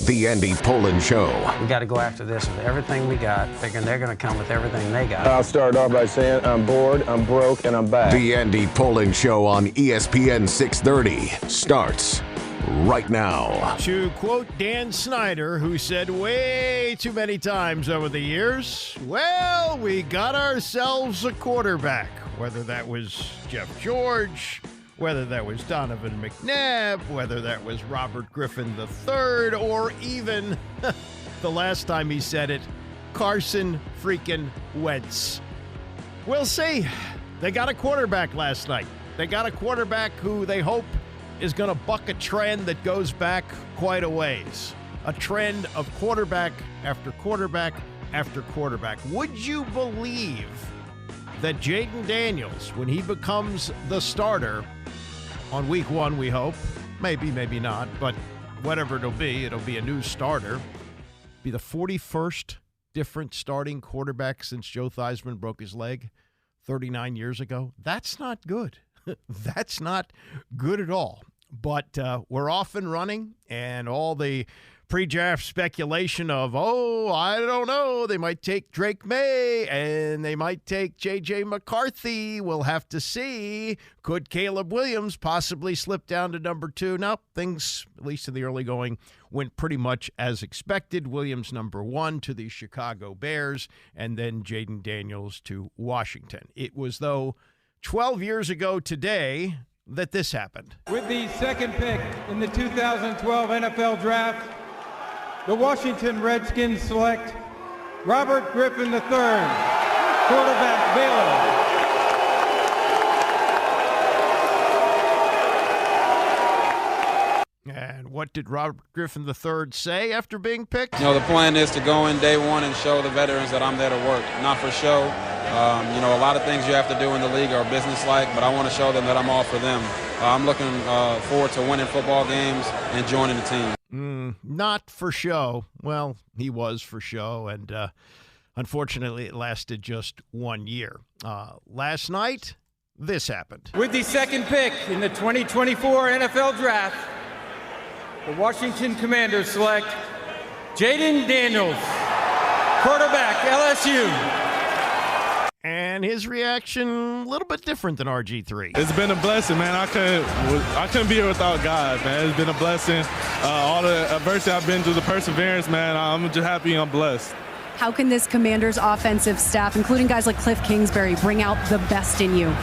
The Andy Poland Show. We got to go after this with everything we got, thinking they're going to come with everything they got. I'll start off by saying I'm bored, I'm broke, and I'm back. The Andy Poland Show on ESPN 630 starts right now. To quote Dan Snyder, who said way too many times over the years, well, we got ourselves a quarterback. Whether that was Jeff George, whether that was Donovan McNabb, whether that was Robert Griffin III, or even the last time he said it, Carson freaking Wentz. We'll see. They got a quarterback last night. They got a quarterback who they hope is going to buck a trend that goes back quite a ways. A trend of quarterback after quarterback after quarterback. Would you believe that Jayden Daniels, when he becomes the starter on week one, we hope, maybe not, but whatever it'll be a new starter, be the 41st different starting quarterback since Joe Theismann broke his leg 39 years ago? That's not good. That's not good at all. But we're off and running, and all the pre-draft speculation of, I don't know, they might take Drake May, and they might take J.J. McCarthy. We'll have to see. Could Caleb Williams possibly slip down to number 2? No, things, at least in the early going, went pretty much as expected. Williams number 1 to the Chicago Bears, and then Jayden Daniels to Washington. It was, though, 12 years ago today that this happened. With the second pick in the 2012 NFL Draft, the Washington Redskins select Robert Griffin III, quarterback, Baylor. And what did Robert Griffin III say after being picked? The plan is to go in day one and show the veterans that I'm there to work, not for show. A lot of things you have to do in the league are businesslike, but I want to show them that I'm all for them. I'm looking forward to winning football games and joining the team. Not for show. Well, he was for show, and unfortunately it lasted just 1 year. Last night, this happened. With the second pick in the 2024 NFL Draft, the Washington Commanders select Jayden Daniels, quarterback, LSU. And his reaction, a little bit different than RG3. It's been a blessing, man. I couldn't be here without God, man. It's been a blessing. All the adversity I've been through, the perseverance, man, I'm just happy I'm blessed. How can this Commanders offensive staff, including guys like Cliff Kingsbury, bring out the best in you?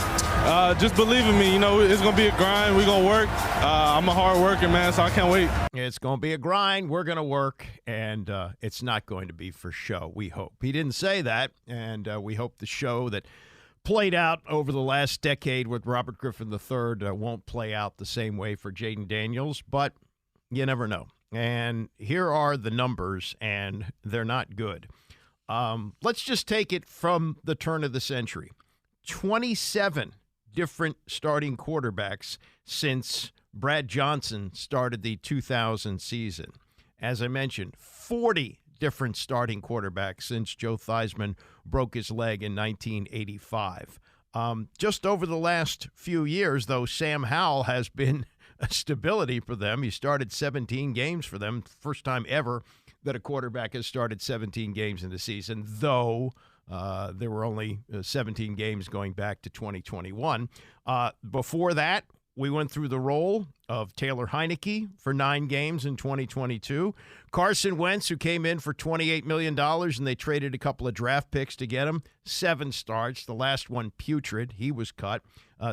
Just believe in me. It's going to be a grind. We're going to work. I'm a hard worker, man, so I can't wait. It's going to be a grind. We're going to work, and it's not going to be for show, we hope. He didn't say that, and we hope the show that played out over the last decade with Robert Griffin III won't play out the same way for Jayden Daniels, but you never know. And here are the numbers, and they're not good. Let's just take it from the turn of the century. 27 different starting quarterbacks since Brad Johnson started the 2000 season. As I mentioned, 40 different starting quarterbacks since Joe Theismann broke his leg in 1985. Just over the last few years, though, Sam Howell has been a stability for them. He started 17 games for them, first time ever that a quarterback has started 17 games in the season, though there were only 17 games going back to 2021. Before that, we went through the role of Taylor Heineke for 9 games in 2022. Carson Wentz, who came in for $28 million, and they traded a couple of draft picks to get him. 7 starts, the last one putrid. He was cut.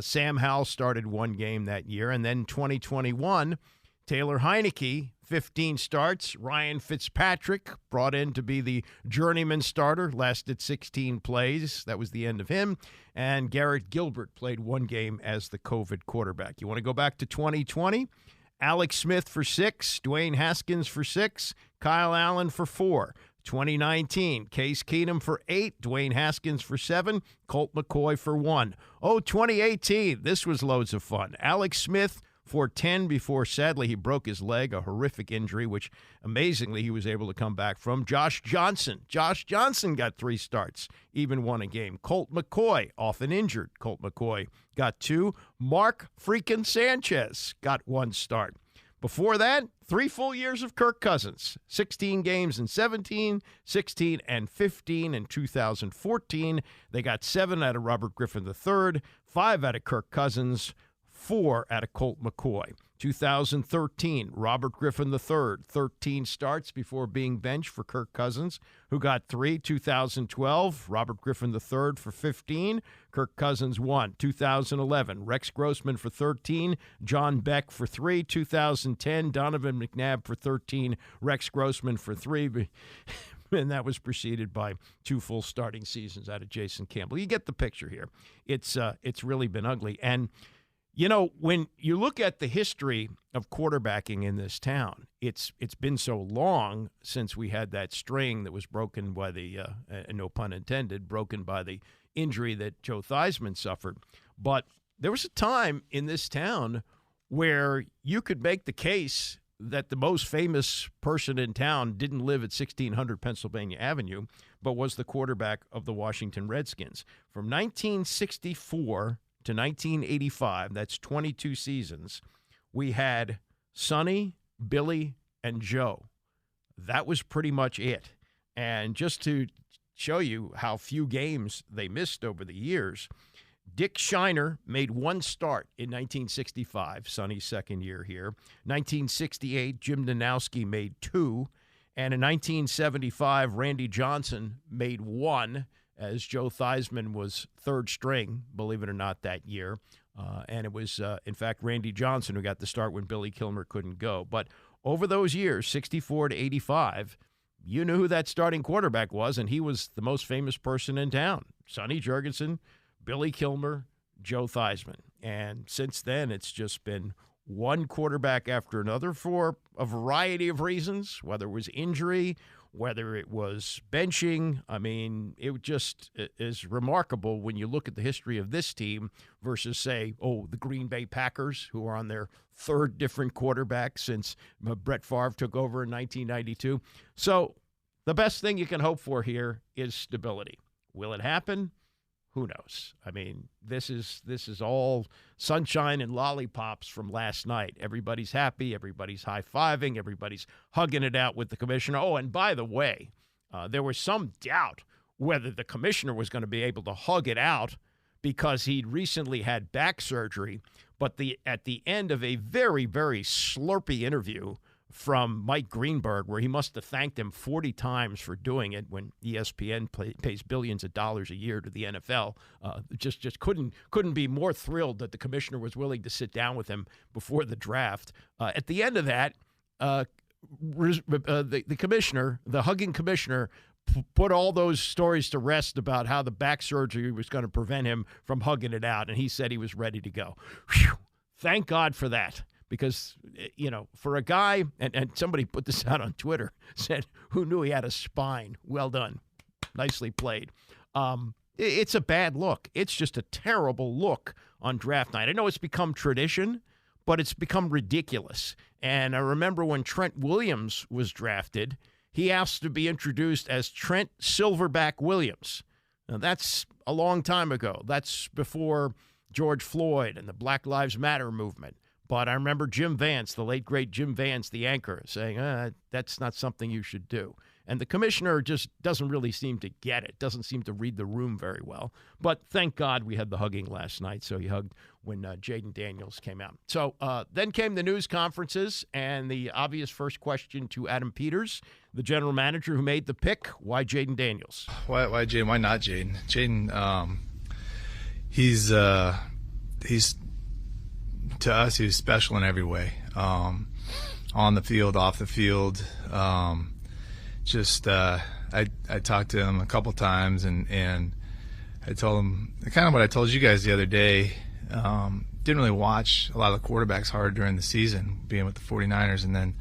Sam Howell started 1 game that year. And then 2021, Taylor Heineke, 15 starts. Ryan Fitzpatrick, brought in to be the journeyman starter, lasted 16 plays. That was the end of him. And Garrett Gilbert played 1 game as the COVID quarterback. You want to go back to 2020? Alex Smith for 6, Dwayne Haskins for 6, Kyle Allen for 4. 2019, Case Keenum for 8, Dwayne Haskins for 7, Colt McCoy for 1. 2018, this was loads of fun. Alex Smith for 10 before, sadly, he broke his leg, a horrific injury, which amazingly he was able to come back from. Josh Johnson got 3 starts, even won a game. Colt McCoy, often injured. Colt McCoy got 2. Mark freaking Sanchez got 1 start. Before that, 3 full years of Kirk Cousins, 16 games in 17, 16 and 15 in 2014. They got 7 out of Robert Griffin III, 5 out of Kirk Cousins, 4 out of Colt McCoy. 2013, Robert Griffin III, 13 starts before being benched for Kirk Cousins, who got 3. 2012, Robert Griffin III for 15, Kirk Cousins 1. 2011, Rex Grossman for 13, John Beck for 3. 2010, Donovan McNabb for 13, Rex Grossman for 3. And that was preceded by 2 full starting seasons out of Jason Campbell. You get the picture here. It's really been ugly. And you know, when you look at the history of quarterbacking in this town, it's been so long since we had that string that was broken by the, no pun intended, broken by the injury that Joe Theismann suffered. But there was a time in this town where you could make the case that the most famous person in town didn't live at 1600 Pennsylvania Avenue, but was the quarterback of the Washington Redskins. From 1964 to 1985, that's 22 seasons, we had Sonny, Billy, and Joe. That was pretty much it. And just to show you how few games they missed over the years, Dick Shiner made 1 start in 1965, Sonny's second year here. 1968, Jim Danowski made 2. And in 1975, Randy Johnson made 1, as Joe Theismann was 3rd string, believe it or not, that year. And it was, in fact, Randy Johnson who got the start when Billy Kilmer couldn't go. But over those years, 64 to 85, you knew who that starting quarterback was, and he was the most famous person in town. Sonny Jurgensen, Billy Kilmer, Joe Theismann. And since then, it's just been one quarterback after another for a variety of reasons, whether it was injury, whether it was benching. I mean, it just is remarkable when you look at the history of this team versus, say, the Green Bay Packers, who are on their 3rd different quarterback since Brett Favre took over in 1992. So the best thing you can hope for here is stability. Will it happen? Who knows? I mean, this is all sunshine and lollipops from last night. Everybody's happy. Everybody's high-fiving. Everybody's hugging it out with the commissioner. Oh, and by the way, there was some doubt whether the commissioner was going to be able to hug it out because he'd recently had back surgery. But at the end of a very, very slurpy interview from Mike Greenberg, where he must have thanked him 40 times for doing it when ESPN pays billions of dollars a year to the NFL. Just couldn't be more thrilled that the commissioner was willing to sit down with him before the draft. At the end of that, the commissioner, the hugging commissioner, put all those stories to rest about how the back surgery was going to prevent him from hugging it out, and he said he was ready to go. Whew. Thank God for that. Because, you know, for a guy, and somebody put this out on Twitter, said, who knew he had a spine? Well done. Nicely played. It's a bad look. It's just a terrible look on draft night. I know it's become tradition, but it's become ridiculous. And I remember when Trent Williams was drafted, he asked to be introduced as Trent Silverback Williams. Now, that's a long time ago. That's before George Floyd and the Black Lives Matter movement. But I remember Jim Vance, the late, great Jim Vance, the anchor, saying, that's not something you should do. And the commissioner just doesn't really seem to get it, doesn't seem to read the room very well. But thank God we had the hugging last night, so he hugged when Jayden Daniels came out. So then came the news conferences, and the obvious first question to Adam Peters, the general manager who made the pick, why Jayden Daniels? Why Jayden? Why not Jayden? Jayden, he's to us, he was special in every way, on the field, off the field. I talked to him a couple times, and I told him kind of what I told you guys the other day. Didn't really watch a lot of the quarterbacks hard during the season, being with the 49ers, and then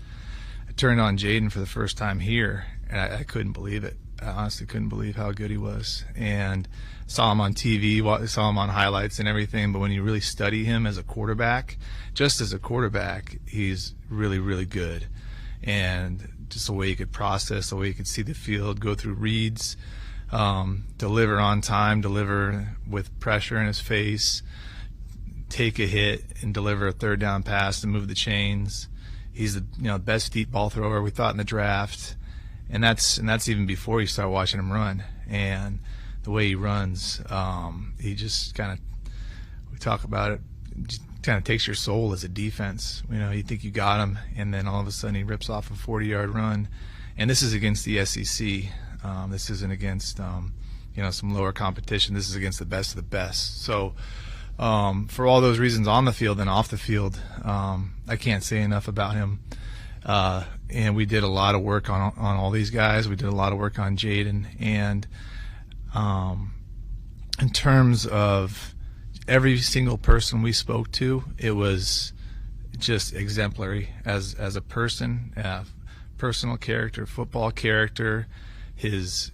I turned on Jayden for the first time here, and I couldn't believe it. I honestly couldn't believe how good he was. And saw him on TV, saw him on highlights and everything, but when you really study him as a quarterback, just as a quarterback, he's really, really good. And just the way he could process, the way he could see the field, go through reads, deliver on time, deliver with pressure in his face, take a hit and deliver a 3rd down pass to move the chains. he's the best deep ball thrower we thought in the draft, and that's even before you start watching him run. And the way he runs, he just kind of, we talk about it, just kind of takes your soul as a defense. You think you got him, and then all of a sudden he rips off a 40-yard run. And this is against the SEC. This isn't against some lower competition. This is against the best of the best. So for all those reasons on the field and off the field, I can't say enough about him. And we did a lot of work on all these guys. We did a lot of work on Jayden. And in terms of every single person we spoke to, it was just exemplary as a person, personal character, football character, his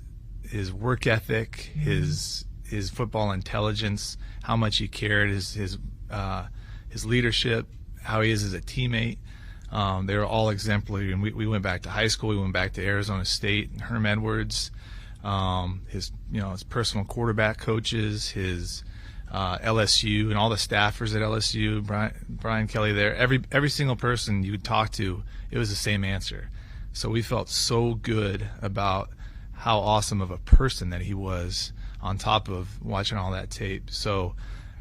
work ethic, his football intelligence, how much he cared, his leadership, how he is as a teammate. They were all exemplary. And we went back to high school. We went back to Arizona State and Herm Edwards, his personal quarterback coaches, his LSU, and all the staffers at LSU, Brian Kelly there. Every single person you would talk to, it was the same answer. So we felt so good about how awesome of a person that he was, on top of watching all that tape. So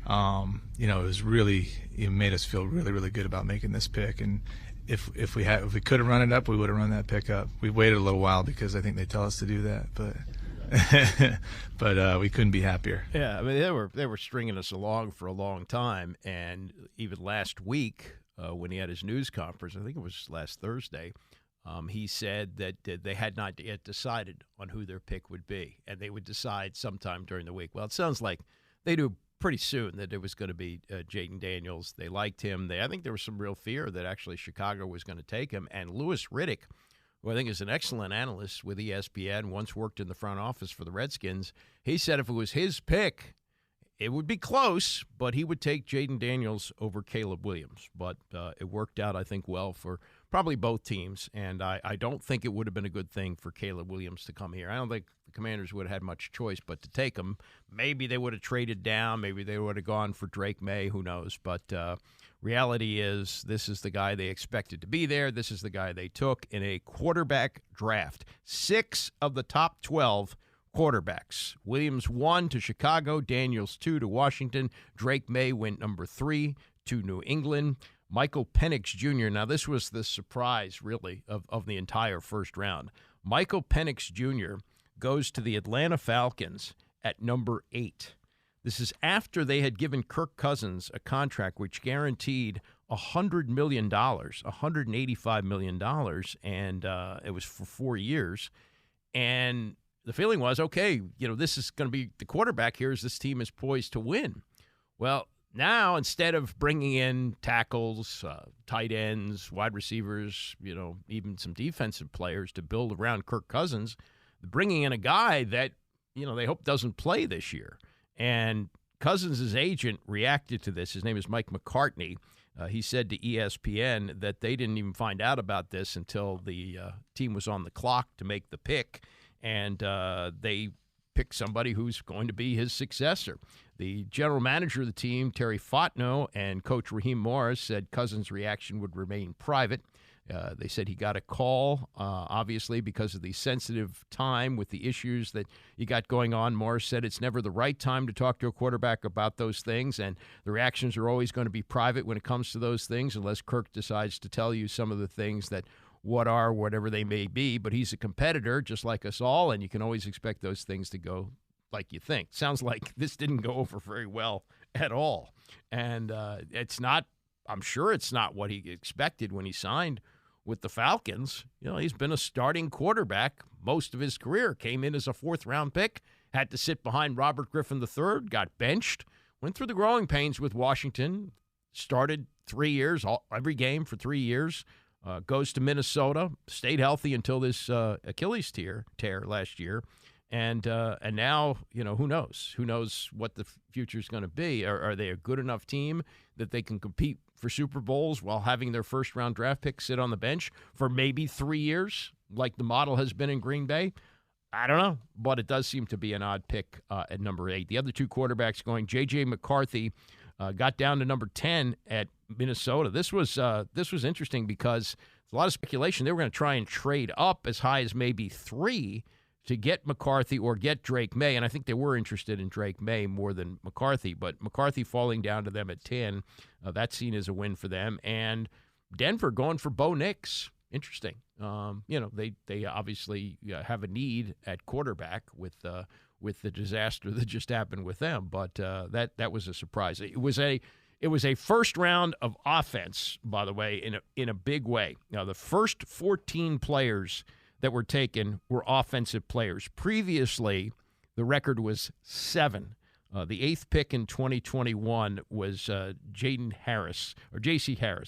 it was really, it made us feel really, really good about making this pick. And if we could have run it up, we would have run that pick up. We waited a little while because I think they tell us to do that, but we couldn't be happier. Yeah, I mean they were stringing us along for a long time, and even last week when he had his news conference, I think it was last Thursday, he said that they had not yet decided on who their pick would be, and they would decide sometime during the week. Well, it sounds like they knew pretty soon that it was going to be Jayden Daniels. They liked him. I think there was some real fear that actually Chicago was going to take him. And Louis Riddick, who I think is an excellent analyst with ESPN, once worked in the front office for the Redskins, he said if it was his pick, it would be close, but he would take Jayden Daniels over Caleb Williams. But it worked out, I think, well for probably both teams, and I don't think it would have been a good thing for Caleb Williams to come here. I don't think the Commanders would have had much choice but to take him. Maybe they would have traded down. Maybe they would have gone for Drake May. Who knows? But reality is this is the guy they expected to be there. This is the guy they took in a quarterback draft. 6 of the top 12 quarterbacks. Williams 1 to Chicago, Daniels 2 to Washington. Drake May went number 3 to New England. Michael Penix Jr. Now, this was the surprise, really, of the entire first round. Michael Penix Jr. goes to the Atlanta Falcons at number 8. This is after they had given Kirk Cousins a contract which guaranteed $100 million, $185 million, and it was for 4 years. And the feeling was, okay, this is going to be the quarterback here as this team is poised to win. Well, now, instead of bringing in tackles, tight ends, wide receivers, even some defensive players to build around Kirk Cousins, they're bringing in a guy that, they hope doesn't play this year. And Cousins' agent reacted to this. His name is Mike McCartney. He said to ESPN that they didn't even find out about this until the team was on the clock to make the pick, and they picked somebody who's going to be his successor. The general manager of the team, Terry Fontenot, and Coach Raheem Morris said Cousins' reaction would remain private. They said he got a call, obviously, because of the sensitive time with the issues that he got going on. Morris said it's never the right time to talk to a quarterback about those things, and the reactions are always going to be private when it comes to those things, unless Kirk decides to tell you some of the things that whatever they may be. But he's a competitor, just like us all, and you can always expect those things to go like you think. Sounds like this didn't go over very well at all. And I'm sure it's not what he expected when he signed with the Falcons. He's been a starting quarterback most of his career, came in as a 4th-round pick, had to sit behind Robert Griffin III, got benched, went through the growing pains with Washington, started 3 years, every game for 3 years, goes to Minnesota, stayed healthy until this Achilles tear last year. And now, who knows? Who knows what the future is going to be? Are they a good enough team that they can compete for Super Bowls while having their first-round draft pick sit on the bench for maybe 3 years, like the model has been in Green Bay? I don't know, but it does seem to be an odd pick at number 8. The other 2 quarterbacks going, J.J. McCarthy got down to number 10 at Minnesota. This was interesting because there's a lot of speculation they were going to try and trade up as high as maybe 3 to get McCarthy or get Drake May, and I think they were interested in Drake May more than McCarthy, but McCarthy falling down to them at 10, that's seen as a win for them. And Denver going for Bo Nix. Interesting. They obviously have a need at quarterback with the disaster that just happened with them, but that was a surprise. It was a first round of offense, by the way, in a big way. Now, the first 14 players that were taken were offensive players. Previously, the record was 7. The 8th pick in 2021 was Jayden Harris, or J.C. Horn,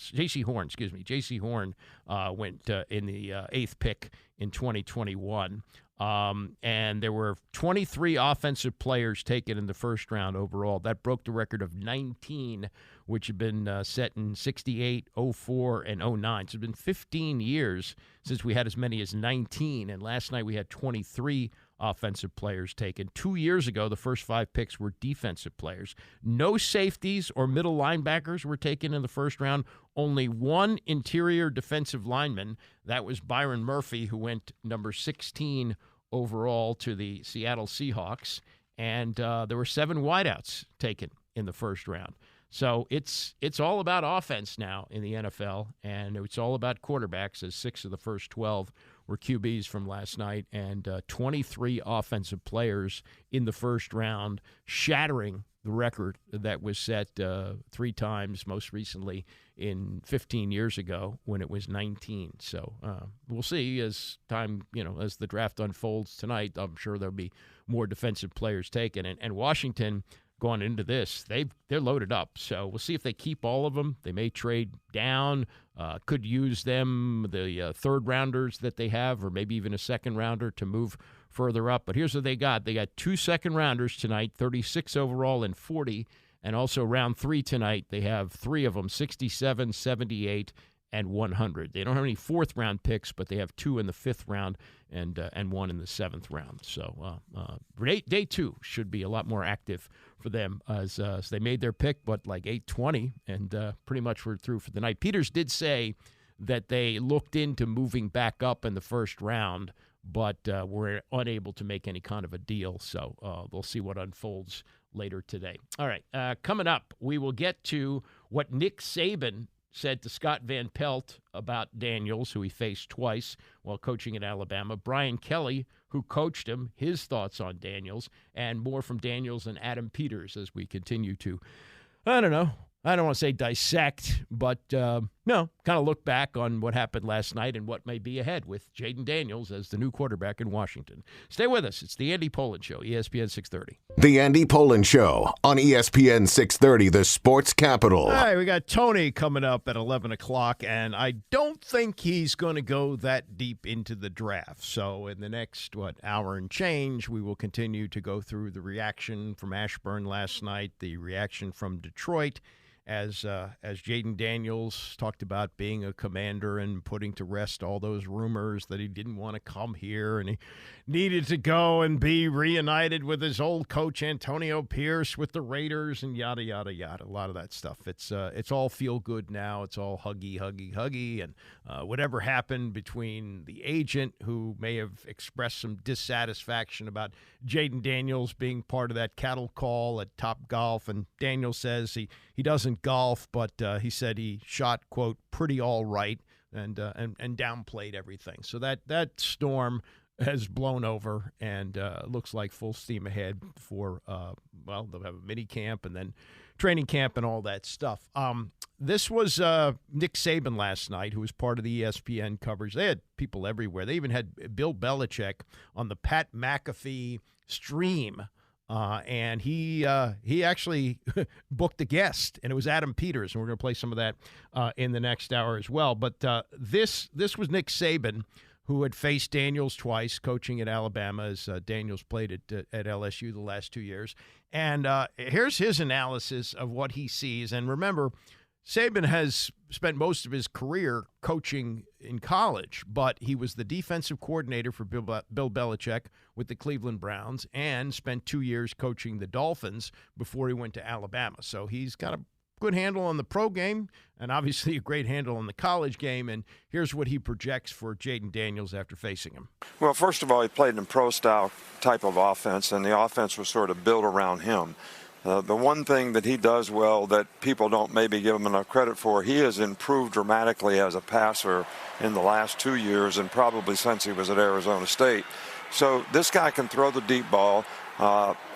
J.C. Horn went in the 8th pick in 2021. And there were 23 offensive players taken in the first round overall. That broke the record of 19, which had been set in 68, 04, and 09. So it's been 15 years since we had as many as 19, and last night we had 23 offensive players taken. 2 years ago, the first 5 picks were defensive players. No safeties or middle linebackers were taken in the first round. Only one interior defensive lineman. That was Byron Murphy, who went number 16 overall to the Seattle Seahawks. And there were 7 wideouts taken in the first round. So it's all about offense now in the NFL, and it's all about quarterbacks, as 6 of the first 12 were QBs from last night, and 23 offensive players in the first round, shattering the record that was set 3 times, most recently in 15 years ago when it was 19. So we'll see as time, as the draft unfolds tonight. I'm sure there'll be more defensive players taken, and Washington, going into this, they're loaded up. So we'll see if they keep all of them. They may trade down, could use them, the third rounders that they have, or maybe even a second rounder to move further up. But here's what they got. They got 2 second rounders tonight, 36 overall and 40. And also round 3 tonight, they have 3 of them, 67, 78, and 100. They don't have any fourth round picks, but they have 2 in the 5th round and 1 in the 7th round. So day 2 should be a lot more active for them as they made their pick, but like 8:20, and pretty much we're through for the night. Peters did say that they looked into moving back up in the first round, but were unable to make any kind of a deal. So we'll see what unfolds later today. All right, coming up, we will get to what Nick Saban said to Scott Van Pelt about Daniels, who he faced twice while coaching at Alabama. Brian Kelly, who coached him, his thoughts on Daniels, and more from Daniels and Adam Peters as we continue to, I don't want to say dissect, but kind of look back on what happened last night and what may be ahead with Jayden Daniels as the new quarterback in Washington. Stay with us. It's the Andy Pollin Show, ESPN 630. The Andy Pollin Show on ESPN 630, the sports capital. All right, we got Tony coming up at 11 o'clock, and I don't think he's going to go that deep into the draft. So in the next, hour and change, we will continue to go through the reaction from Ashburn last night, the reaction from Detroit, as Jayden Daniels talked about being a commander and putting to rest all those rumors that he didn't want to come here and he needed to go and be reunited with his old coach Antonio Pierce with the Raiders and yada, yada, yada. A lot of that stuff. It's all feel good now. It's all huggy, huggy, huggy. And whatever happened between the agent, who may have expressed some dissatisfaction about Jayden Daniels being part of that cattle call at Top Golf, and Daniels says he doesn't golf, but he said he shot, quote, pretty all right, and downplayed everything. So that storm has blown over, and looks like full steam ahead for they'll have a mini camp and then training camp and all that stuff. This was Nick Saban last night, who was part of the ESPN coverage. They had people everywhere. They even had Bill Belichick on the Pat McAfee stream. And he actually booked a guest, and it was Adam Peters, and we're going to play some of that in the next hour as well. But this was Nick Saban, who had faced Daniels twice, coaching at Alabama, as Daniels played at LSU the last 2 years. And here's his analysis of what he sees. And remember, Saban has spent most of his career coaching in college, but he was the defensive coordinator for Bill Belichick with the Cleveland Browns and spent 2 years coaching the Dolphins before he went to Alabama. So he's got a good handle on the pro game and obviously a great handle on the college game. And here's what he projects for Jayden Daniels after facing him. Well, first of all, he played in a pro-style type of offense, and the offense was sort of built around him. The one thing that he does well that people don't maybe give him enough credit for, he has improved dramatically as a passer in the last 2 years and probably since he was at Arizona State. So this guy can throw the deep ball,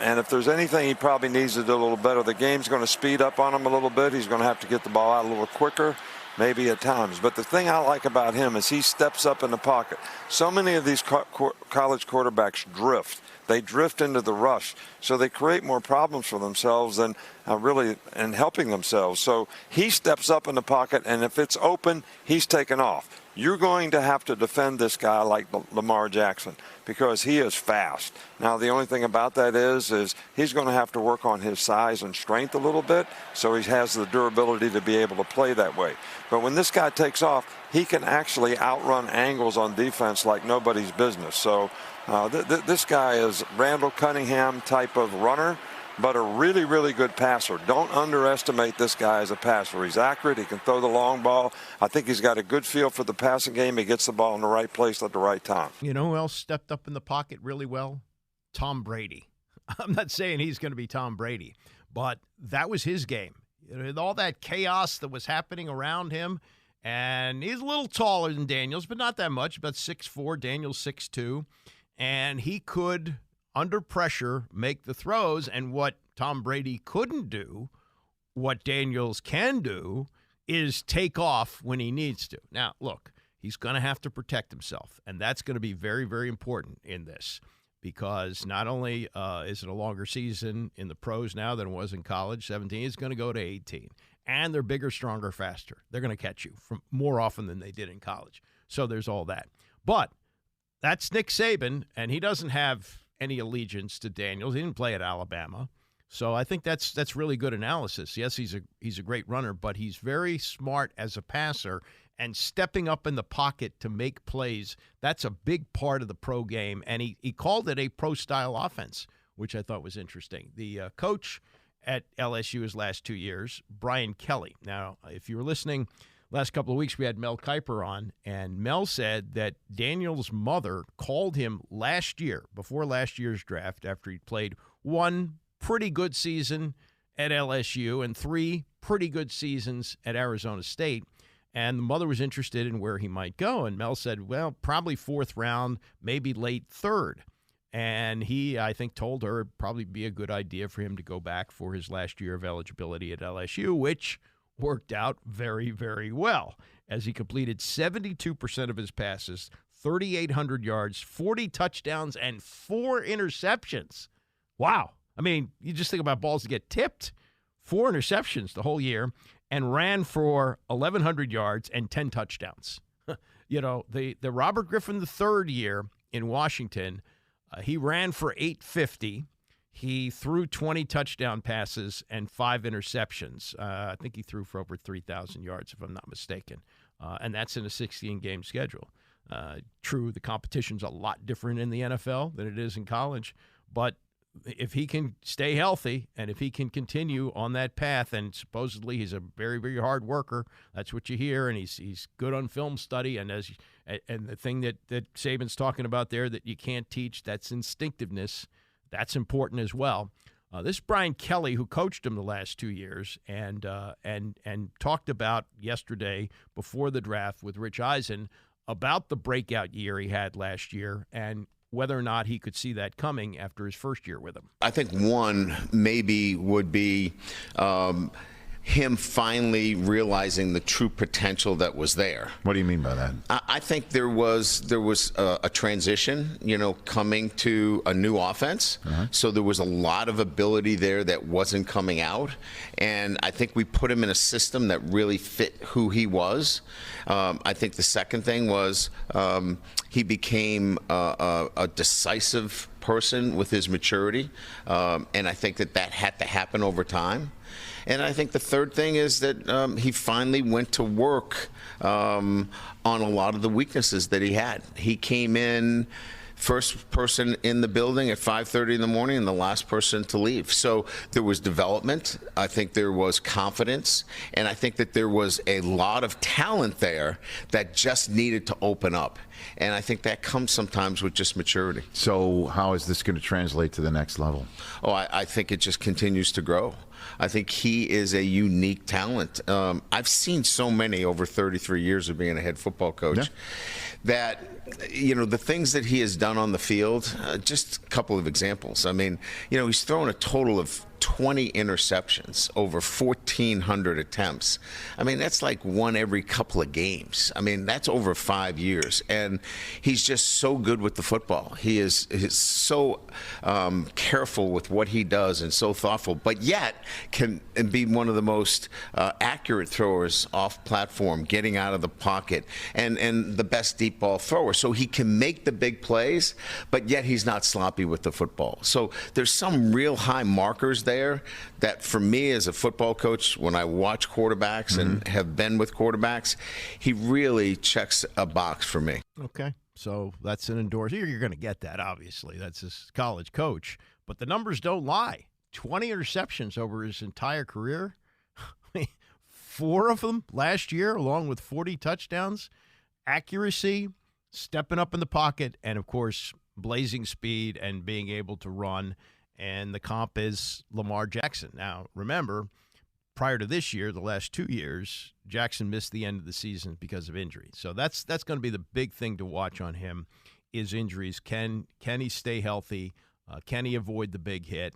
and if there's anything he probably needs to do a little better, the game's going to speed up on him a little bit. He's going to have to get the ball out a little quicker, maybe at times. But the thing I like about him is he steps up in the pocket. So many of these college quarterbacks drift. They drift into the rush, so they create more problems for themselves than really in helping themselves. So he steps up in the pocket, and if it's open, he's taken off. You're going to have to defend this guy like Lamar Jackson because he is fast. Now, the only thing about that is he's going to have to work on his size and strength a little bit so he has the durability to be able to play that way. But when this guy takes off, he can actually outrun angles on defense like nobody's business. So this guy is Randall Cunningham type of runner, but a really, really good passer. Don't underestimate this guy as a passer. He's accurate. He can throw the long ball. I think he's got a good feel for the passing game. He gets the ball in the right place at the right time. You know who else stepped up in the pocket really well? Tom Brady. I'm not saying he's going to be Tom Brady, but that was his game. All that chaos that was happening around him, and he's a little taller than Daniels, but not that much, about 6'4", Daniels 6'2", and he could, under pressure, make the throws. And what Tom Brady couldn't do, what Daniels can do, is take off when he needs to. Now, look, he's going to have to protect himself, and that's going to be very, very important in this because not only is it a longer season in the pros now than it was in college, 17, it's going to go to 18. And they're bigger, stronger, faster. They're going to catch you from more often than they did in college. So there's all that. But that's Nick Saban, and he doesn't have any allegiance to Daniels. He didn't play at Alabama. So I think that's really good analysis. Yes, he's a great runner, but he's very smart as a passer, and stepping up in the pocket to make plays, that's a big part of the pro game. And he called it a pro-style offense, which I thought was interesting. The coach at LSU his last 2 years, Brian Kelly. Now, if you were listening last couple of weeks, we had Mel Kiper on, and Mel said that Daniel's mother called him last year, before last year's draft, after he played one pretty good season at LSU and 3 pretty good seasons at Arizona State, and the mother was interested in where he might go. And Mel said, well, probably 4th round, maybe late 3rd. And he, I think, told her it'd probably be a good idea for him to go back for his last year of eligibility at LSU, which worked out very, very well as he completed 72% of his passes, 3,800 yards, 40 touchdowns, and 4 interceptions. Wow. I mean, you just think about balls that get tipped. 4 interceptions the whole year, and ran for 1,100 yards and 10 touchdowns. You know, the Robert Griffin III year in Washington, he ran for 850. He threw 20 touchdown passes and 5 interceptions. I think he threw for over 3,000 yards, if I'm not mistaken. And that's in a 16-game schedule. True, the competition's a lot different in the NFL than it is in college. But if he can stay healthy and if he can continue on that path, and supposedly he's a very, very hard worker, that's what you hear, and he's good on film study. And the thing that Saban's talking about there that you can't teach, that's instinctiveness. That's important as well. This Brian Kelly, who coached him the last 2 years and talked about yesterday before the draft with Rich Eisen about the breakout year he had last year and whether or not he could see that coming after his first year with him. I think one maybe would be him finally realizing the true potential that was there. What do you mean by that? I think there was a transition, coming to a new offense. So there was a lot of ability there that wasn't coming out. And I think we put him in a system that really fit who he was. I think the second thing was he became a decisive person with his maturity. And I think that had to happen over time. And I think the third thing is that he finally went to work on a lot of the weaknesses that he had. He came in first person in the building at 5:30 in the morning and the last person to leave. So there was development. I think there was confidence. And I think that there was a lot of talent there that just needed to open up. And I think that comes sometimes with just maturity. So how is this going to translate to the next level? Oh, I think it just continues to grow. I think he is a unique talent. I've seen so many over 33 years of being a head football coach that, the things that he has done on the field, just a couple of examples. I mean, he's thrown a total of 20 interceptions, over 1,400 attempts. I mean, that's like one every couple of games. I mean, that's over 5 years. And he's just so good with the football. He's so careful with what he does and so thoughtful, but yet can be one of the most accurate throwers off platform, getting out of the pocket, and the best deep ball thrower. So he can make the big plays, but yet he's not sloppy with the football. So there's some real high markers there that for me as a football coach, when I watch quarterbacks and have been with quarterbacks, he really checks a box for me. Okay, so that's an endorsement. You're going to get that, obviously. That's his college coach. But the numbers don't lie. 20 interceptions over his entire career. 4 of them last year, along with 40 touchdowns. Accuracy, stepping up in the pocket, and, of course, blazing speed and being able to run. And the comp is Lamar Jackson. Now, remember, prior to this year, the last 2 years, Jackson missed the end of the season because of injury. So that's going to be the big thing to watch on him is injuries. Can he stay healthy? Can he avoid the big hit?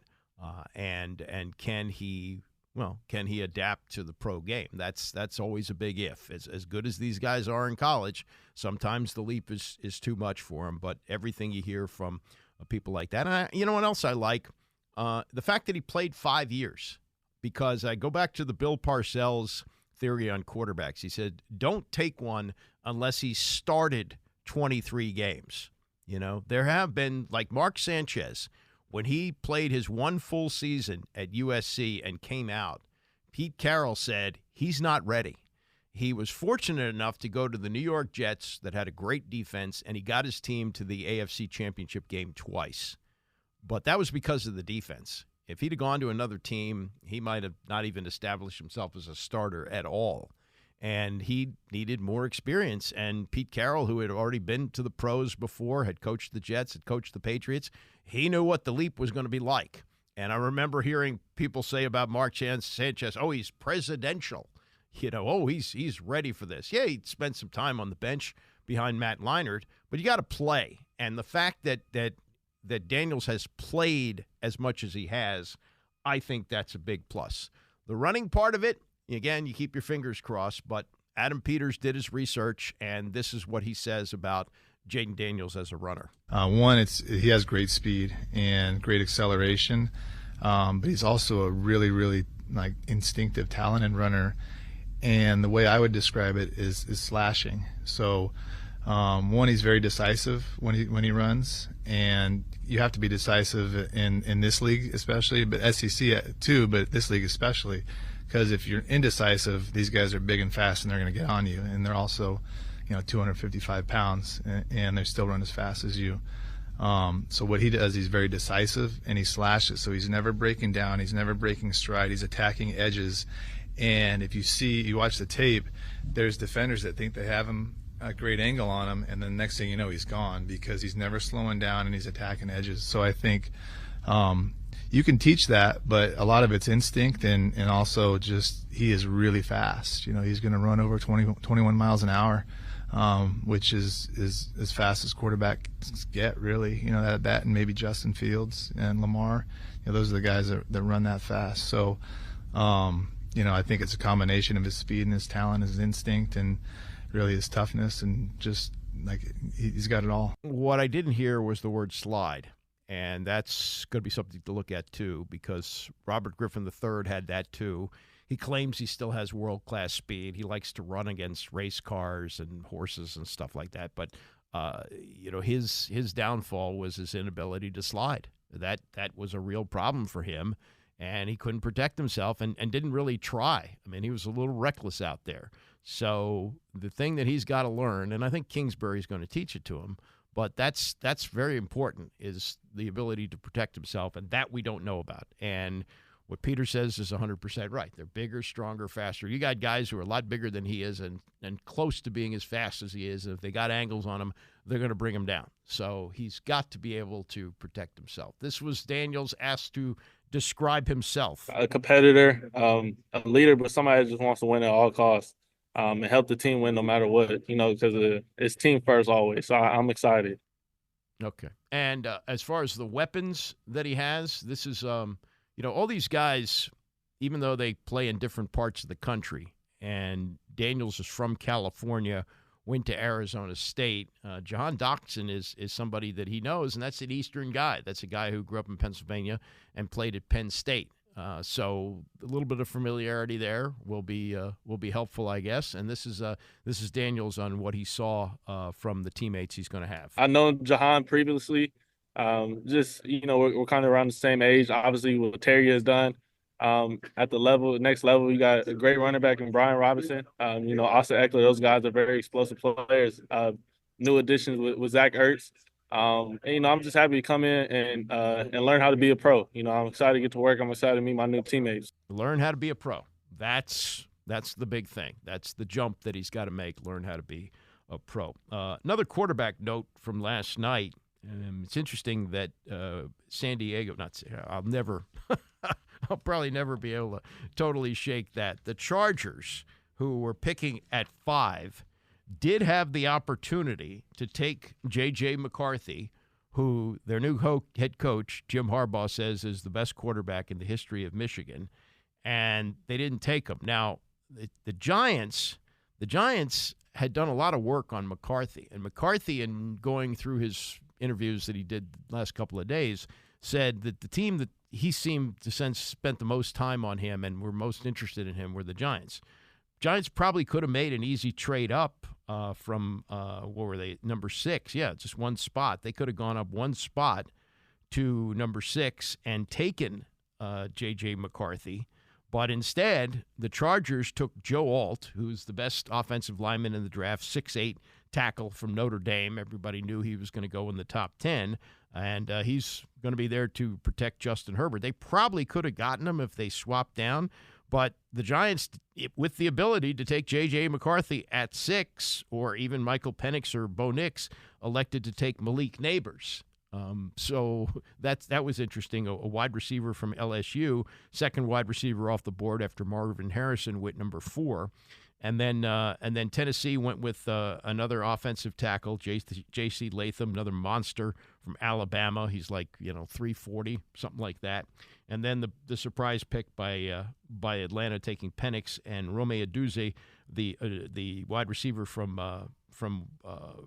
And can he adapt to the pro game? That's always a big if. As good as these guys are in college, sometimes the leap is too much for them. But everything you hear from people like that. And you know what else I like? The fact that he played 5 years. Because I go back to the Bill Parcells theory on quarterbacks. He said, don't take one unless he started 23 games. There have been, like Mark Sanchez, when he played his one full season at USC and came out, Pete Carroll said he's not ready. He was fortunate enough to go to the New York Jets that had a great defense, and he got his team to the AFC Championship game twice. But that was because of the defense. If he'd have gone to another team, he might have not even established himself as a starter at all. And he needed more experience. And Pete Carroll, who had already been to the pros before, had coached the Jets, had coached the Patriots, he knew what the leap was going to be like. And I remember hearing people say about Mark Sanchez, oh, he's presidential. He's ready for this. Yeah, he spent some time on the bench behind Matt Leinart, but you got to play. And the fact that Daniels has played as much as he has, I think that's a big plus. The running part of it, again, you keep your fingers crossed, but Adam Peters did his research, and this is what he says about Jayden Daniels as a runner. One, he has great speed and great acceleration, but he's also a really, really instinctive, talented runner. And the way I would describe it is slashing. So, one, he's very decisive when he runs, and you have to be decisive in this league especially, but SEC too, but this league especially, because if you're indecisive, these guys are big and fast, and they're going to get on you, and they're also 255 pounds, and they still run as fast as you. So what he does, he's very decisive, and he slashes. So he's never breaking down. He's never breaking stride. He's attacking edges. And if you watch the tape, there's defenders that think they have him a great angle on him, and then next thing you know, he's gone because he's never slowing down and he's attacking edges. So I think you can teach that, but a lot of it's instinct and also just he is really fast. He's going to run over 21 miles an hour, which is as fast as quarterbacks get, really. That and maybe Justin Fields and Lamar. Those are the guys that run that fast. So I think it's a combination of his speed and his talent, his instinct, and really his toughness, and just he's got it all. What I didn't hear was the word slide, and that's going to be something to look at too, because Robert Griffin III had that too. He claims he still has world-class speed. He likes to run against race cars and horses and stuff like that, but his downfall was his inability to slide. That was a real problem for him. And he couldn't protect himself and didn't really try. I mean, he was a little reckless out there. So the thing that he's got to learn, and I think Kingsbury's going to teach it to him, But that's very important, is the ability to protect himself, and that we don't know about. And what Peter says is 100% right. They're bigger, stronger, faster. You got guys who are a lot bigger than he is and close to being as fast as he is. And if they got angles on him, they're going to bring him down. So he's got to be able to protect himself. This was Daniels asked to describe himself. A competitor, a leader, but somebody that just wants to win at all costs. And help the team win no matter what, because it's team first always. So I'm excited. Okay. And as far as the weapons that he has, this is, all these guys, even though they play in different parts of the country, and Daniels is from California, went to Arizona State. Jahan Dotson is somebody that he knows, and that's an Eastern guy. That's a guy who grew up in Pennsylvania and played at Penn State. So a little bit of familiarity there will be helpful, I guess. And this is Daniels on what he saw from the teammates he's going to have. I know Jahan previously. We're kind of around the same age. Obviously, what Terry has done at the next level, you got a great running back in Brian Robinson. Austin Eckler. Those guys are very explosive players. New additions with Zach Ertz. I'm just happy to come in and learn how to be a pro. I'm excited to get to work. I'm excited to meet my new teammates. Learn how to be a pro. That's the big thing. That's the jump that he's got to make, learn how to be a pro. Another quarterback note from last night. It's interesting that San Diego, I'll probably never be able to totally shake that. The Chargers, who were picking at 5, did have the opportunity to take J.J. McCarthy, who their new head coach, Jim Harbaugh, says is the best quarterback in the history of Michigan, and they didn't take him. Now, the Giants had done a lot of work on McCarthy, and McCarthy, in going through his interviews that he did the last couple of days, said that the team that he seemed to sense spent the most time on him and were most interested in him were the Giants. Giants probably could have made an easy trade up from, what were they, number 6? Yeah, just one spot. They could have gone up one spot to number 6 and taken J.J. McCarthy. But instead, the Chargers took Joe Alt, who's the best offensive lineman in the draft, 6'8" tackle from Notre Dame. Everybody knew he was going to go in the top 10, and he's going to be there to protect Justin Herbert. They probably could have gotten him if they swapped down, but the Giants, with the ability to take J.J. McCarthy at 6, or even Michael Penix or Bo Nix, elected to take Malik Neighbors. So that was interesting. A wide receiver from LSU, second wide receiver off the board after Marvin Harrison went number 4. And then Tennessee went with another offensive tackle, J.C. Latham, another monster from Alabama. He's like 340, something like that. And then the surprise pick by Atlanta, taking Penix, and Rome Odunze, the wide receiver from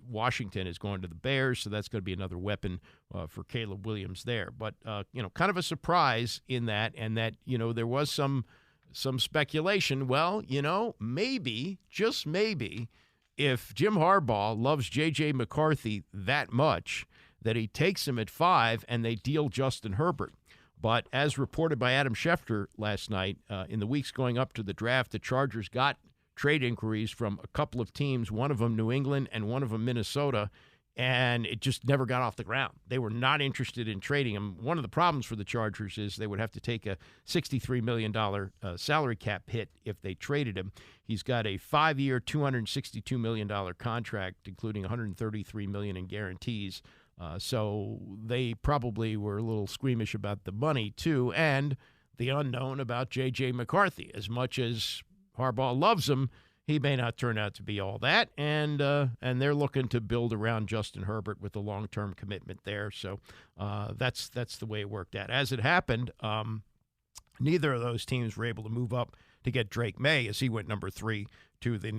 Washington, is going to the Bears. So that's going to be another weapon for Caleb Williams there. But kind of a surprise in that, and that there was some speculation. Well, maybe, just maybe, if Jim Harbaugh loves J.J. McCarthy that much, that he takes him at 5 and they deal Justin Herbert. But as reported by Adam Schefter last night, in the weeks going up to the draft, the Chargers got trade inquiries from a couple of teams, one of them New England and one of them Minnesota, and it just never got off the ground. They were not interested in trading him. One of the problems for the Chargers is they would have to take a $63 million salary cap hit if they traded him. He's got a 5-year, $262 million contract, including $133 million in guarantees. So they probably were a little squeamish about the money, too, and the unknown about J.J. McCarthy. As much as Harbaugh loves him, he may not turn out to be all that, and they're looking to build around Justin Herbert with a long-term commitment there. So that's the way it worked out. As it happened, neither of those teams were able to move up to get Drake May, as he went number 3 to the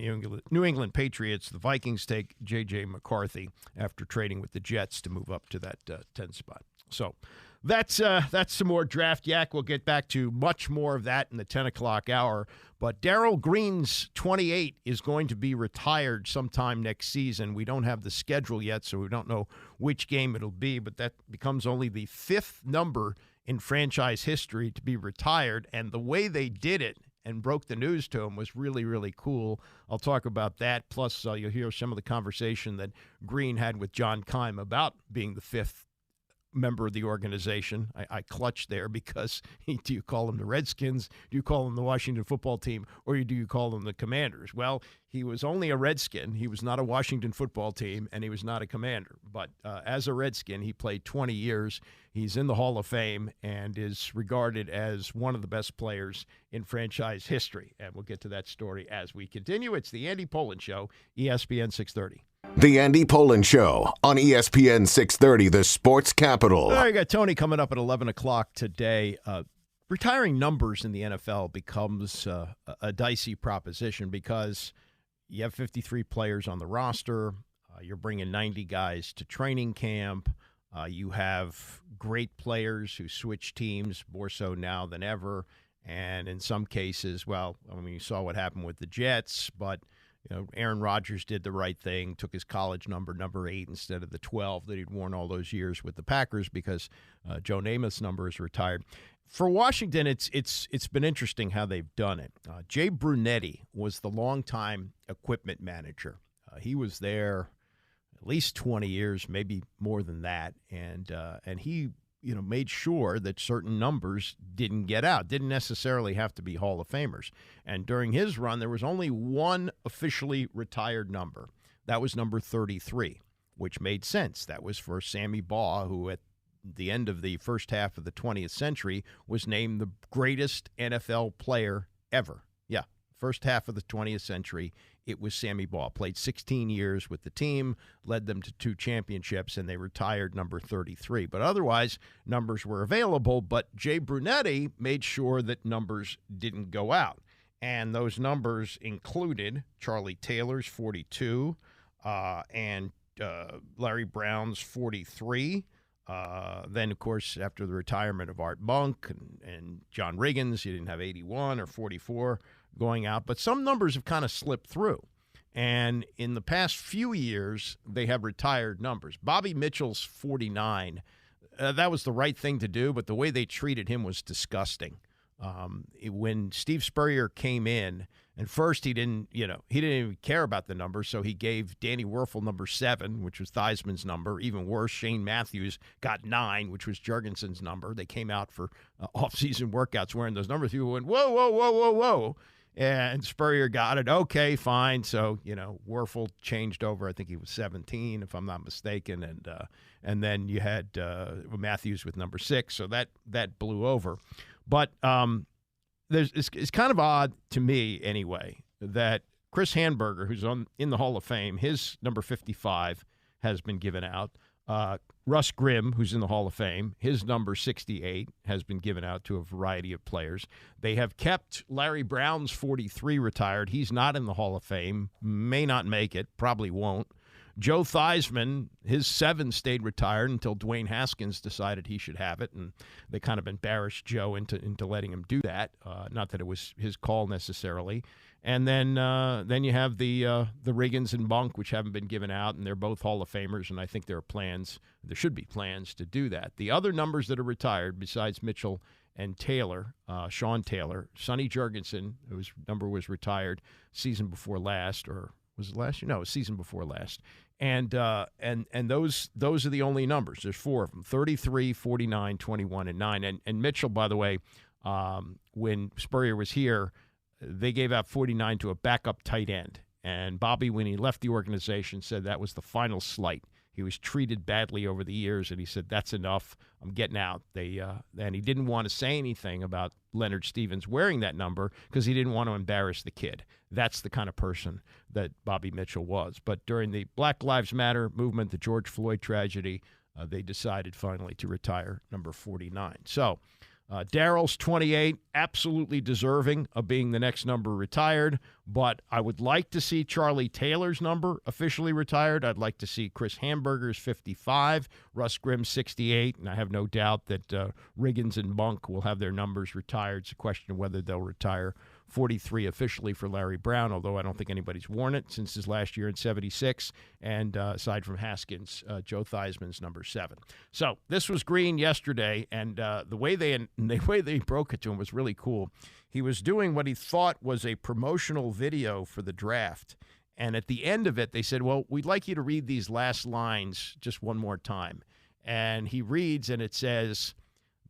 New England Patriots. The Vikings take J.J. McCarthy after trading with the Jets to move up to that 10 spot. So that's some more draft yak. We'll get back to much more of that in the 10 o'clock hour. But Darrell Green's 28 is going to be retired sometime next season. We don't have the schedule yet, so we don't know which game it'll be, but that becomes only the 5th number in franchise history to be retired. And the way they did it and broke the news to him was really, really cool. I'll talk about that. Plus, you'll hear some of the conversation that Green had with John Keim about being the fifth member of the organization. I clutched there because do you call them the Redskins, do you call them the Washington football team, or do you call them the Commanders? Well, he was only a Redskin. He was not a Washington football team, and he was not a Commander. But as a Redskin, he played 20 years. He's in the Hall of Fame and is regarded as one of the best players in franchise history. And we'll get to that story as we continue. It's the Andy Pollin Show, ESPN 630. The Andy Pollin Show on ESPN 630, the sports capital. There you got Tony coming up at 11 o'clock today. Retiring numbers in the NFL becomes a dicey proposition because you have 53 players on the roster. You're bringing 90 guys to training camp. You have great players who switch teams more so now than ever. And in some cases, well, I mean, you saw what happened with the Jets, but Aaron Rodgers did the right thing, took his college number 8 instead of the 12 that he'd worn all those years with the Packers because Joe Namath's number is retired. For Washington, it's been interesting how they've done it. Jay Brunetti was the longtime equipment manager. He was there at least 20 years, maybe more than that, and he made sure that certain numbers didn't get out. Didn't necessarily have to be Hall of Famers. And during his run, there was only one officially retired number. That was number 33, which made sense. That was for Sammy Baugh, who at the end of the first half of the 20th century was named the greatest NFL player ever. Yeah, first half of the 20th century, it was Sammy Baugh. Played 16 years with the team, led them to 2 championships, and they retired number 33. But otherwise, numbers were available, but Jay Brunetti made sure that numbers didn't go out. And those numbers included Charlie Taylor's 42 and Larry Brown's 43. Then, of course, after the retirement of Art Monk and John Riggins, you didn't have 81 or 44 going out. But some numbers have kind of slipped through. And in the past few years, they have retired numbers. Bobby Mitchell's 49. That was the right thing to do, but the way they treated him was disgusting. When Steve Spurrier came in, and first he didn't even care about the number, so he gave Danny Werfel number 7, which was Theismann's number. Even worse, Shane Matthews got 9, which was Jurgensen's number. They came out for off-season workouts wearing those numbers. People went, whoa, whoa, whoa, whoa, whoa. And Spurrier got it. Okay, fine. So, Werfel changed over. I think he was 17, if I'm not mistaken. And then you had Matthews with number 6. So that blew over. But it's kind of odd to me, anyway, that Chris Hamburger, who's in the Hall of Fame, his number 55 has been given out. Russ Grimm, who's in the Hall of Fame, his number 68 has been given out to a variety of players. They have kept Larry Brown's 43 retired. He's not in the Hall of Fame, may not make it, probably won't. Joe Theismann, his 7 stayed retired until Dwayne Haskins decided he should have it, and they kind of embarrassed Joe into letting him do that. Not that it was his call necessarily. And then you have the Riggins and Monk, which haven't been given out, and they're both Hall of Famers, and I think there should be plans to do that. The other numbers that are retired, besides Mitchell and Taylor, Sean Taylor, Sonny Jurgensen, whose number was retired season before last, or was it last year? No, it was season before last. And those are the only numbers. There's 4 of them, 33, 49, 21, and 9. And Mitchell, by the way, when Spurrier was here, they gave out 49 to a backup tight end. And Bobby, when he left the organization, said that was the final slight. He was treated badly over the years, and he said, that's enough. I'm getting out. And he didn't want to say anything about Leonard Stevens wearing that number because he didn't want to embarrass the kid. That's the kind of person that Bobby Mitchell was. But during the Black Lives Matter movement, the George Floyd tragedy, they decided finally to retire number 49. So Darrell's 28, absolutely deserving of being the next number retired, but I would like to see Charlie Taylor's number officially retired. I'd like to see Chris Hamburger's 55, Russ Grimm's 68, and I have no doubt that Riggins and Monk will have their numbers retired. It's a question of whether they'll retire 43 officially for Larry Brown, although I don't think anybody's worn it since his last year in 76. And aside from Haskins, Joe Theismann's number 7. So this was Green yesterday, and the way they broke it to him was really cool. He was doing what he thought was a promotional video for the draft. And at the end of it, they said, well, we'd like you to read these last lines just one more time. And he reads, and it says,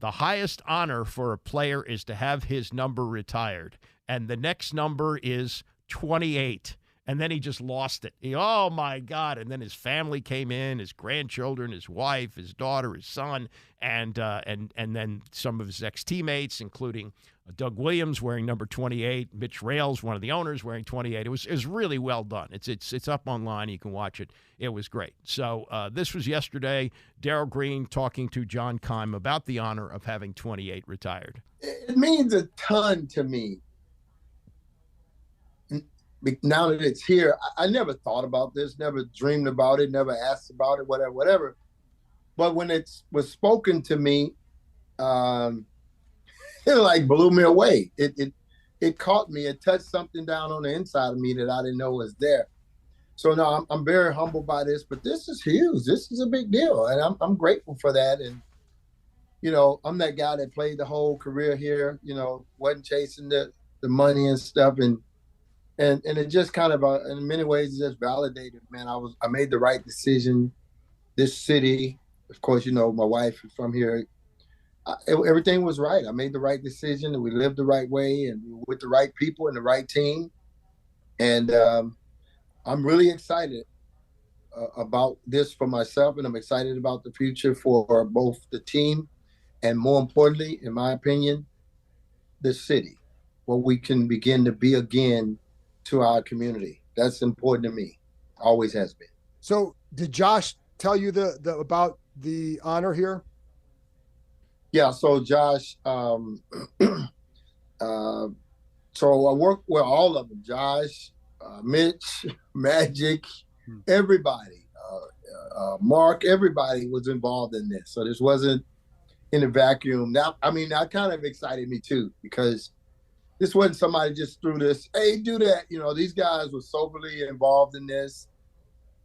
the highest honor for a player is to have his number retired. And the next number is 28. And then he just lost it. Oh, my God. And then his family came in, his grandchildren, his wife, his daughter, his son, and then some of his ex-teammates, including Doug Williams wearing number 28, Mitch Rales, one of the owners, wearing 28. It was really well done. It's up online. You can watch it. It was great. So this was yesterday. Darrell Green talking to John Keim about the honor of having 28 retired. It means a ton to me. Now that it's here, I never thought about this, never dreamed about it, never asked about it, whatever. But when it was spoken to me, it like blew me away. It caught me. It touched something down on the inside of me that I didn't know was there. So no, I'm very humbled by this, but this is huge. This is a big deal, and I'm grateful for that. And I'm that guy that played the whole career here. Wasn't chasing the money and stuff, and it just kind of in many ways it just validated, man. I made the right decision. This city, of course, my wife is from here. Everything was right. I made the right decision, and we lived the right way, and we were with the right people and the right team. And I'm really excited about this for myself, and I'm excited about the future for both the team and, more importantly, in my opinion, the city, where we can begin to be again to our community. That's important to me. Always has been. So did Josh tell you about the honor here? Yeah, so Josh, so I work with all of them, Josh, Mitch, Magic, everybody, Mark, everybody was involved in this. So this wasn't in a vacuum. That kind of excited me too, because this wasn't somebody just threw this, hey, do that. These guys were soberly involved in this.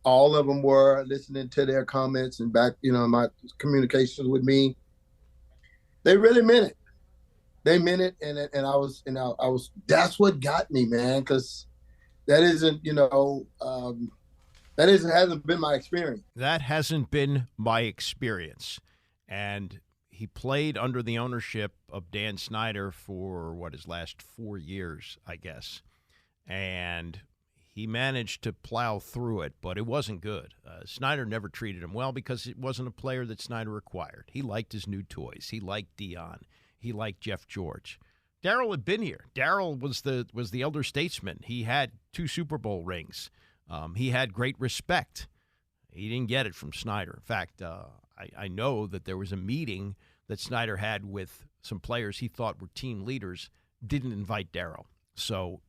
All of them were listening to their comments and back, my communications with me. They really meant it. They meant it, and I was. That's what got me, man, because that isn't, hasn't been my experience. That hasn't been my experience, and he played under the ownership of Dan Snyder for his last 4 years, I guess, and he managed to plow through it, but it wasn't good. Snyder never treated him well because it wasn't a player that Snyder acquired. He liked his new toys. He liked Dion. He liked Jeff George. Darrell had been here. Darrell was the elder statesman. He had 2 Super Bowl rings. He had great respect. He didn't get it from Snyder. In fact, I know that there was a meeting that Snyder had with some players he thought were team leaders, didn't invite Darrell. So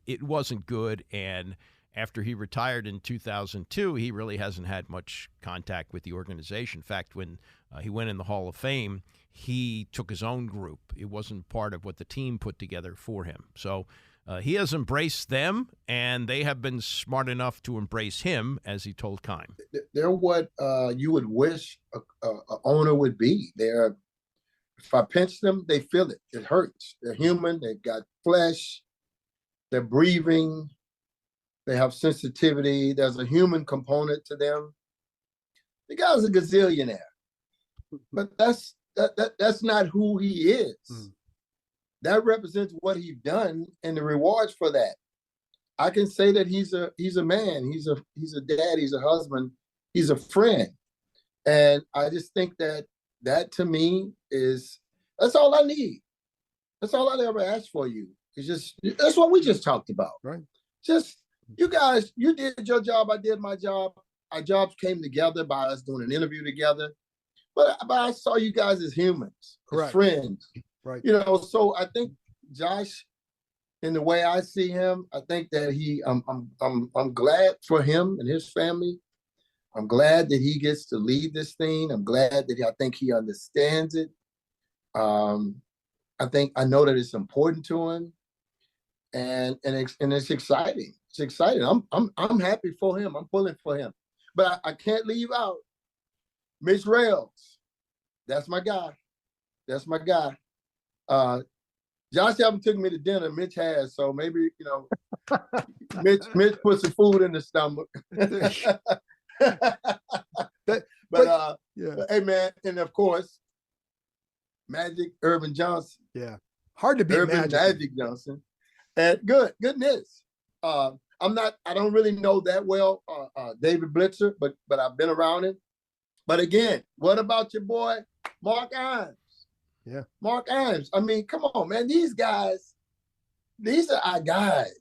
it wasn't good, and after he retired in 2002, he really hasn't had much contact with the organization. In fact, when he went in the Hall of Fame, he took his own group. It wasn't part of what the team put together for him. So he has embraced them, and they have been smart enough to embrace him, as he told Keim. They're what you would wish a owner would be. If I pinch them, they feel it. It hurts. They're human. They've got flesh. They're breathing. They have sensitivity. There's a human component to them. The guy's a gazillionaire, but that's not who he is. That represents what he's done and the rewards for that. I can say that he's a man. He's a dad. He's a husband. He's a friend, and I just think that to me that's all I need. That's all I'd ever ask for you. That's what we just talked about. Right. Just, you guys, you did your job, I did my job. Our jobs came together by us doing an interview together. But I saw you guys as humans, as friends. Right. So I think Josh, in the way I see him, I think that I'm glad for him and his family. I'm glad that he gets to lead this thing. I'm glad that I think he understands it. I know that it's important to him. and it's exciting. It's exciting. I'm happy for him. I'm pulling for him, but I can't leave out Mitch Rails. That's my guy. That's my guy. Josh haven't took me to dinner. Mitch has, so maybe Mitch put some food in the stomach. But hey man, and of course, Magic Irvin Johnson. Yeah, hard to beat Irvin Magic Johnson. And goodness. I don't really know that well, David Blitzer, but I've been around him. But again, what about your boy Mark Imes? Yeah, Mark Imes. I mean, come on, man. These are our guys.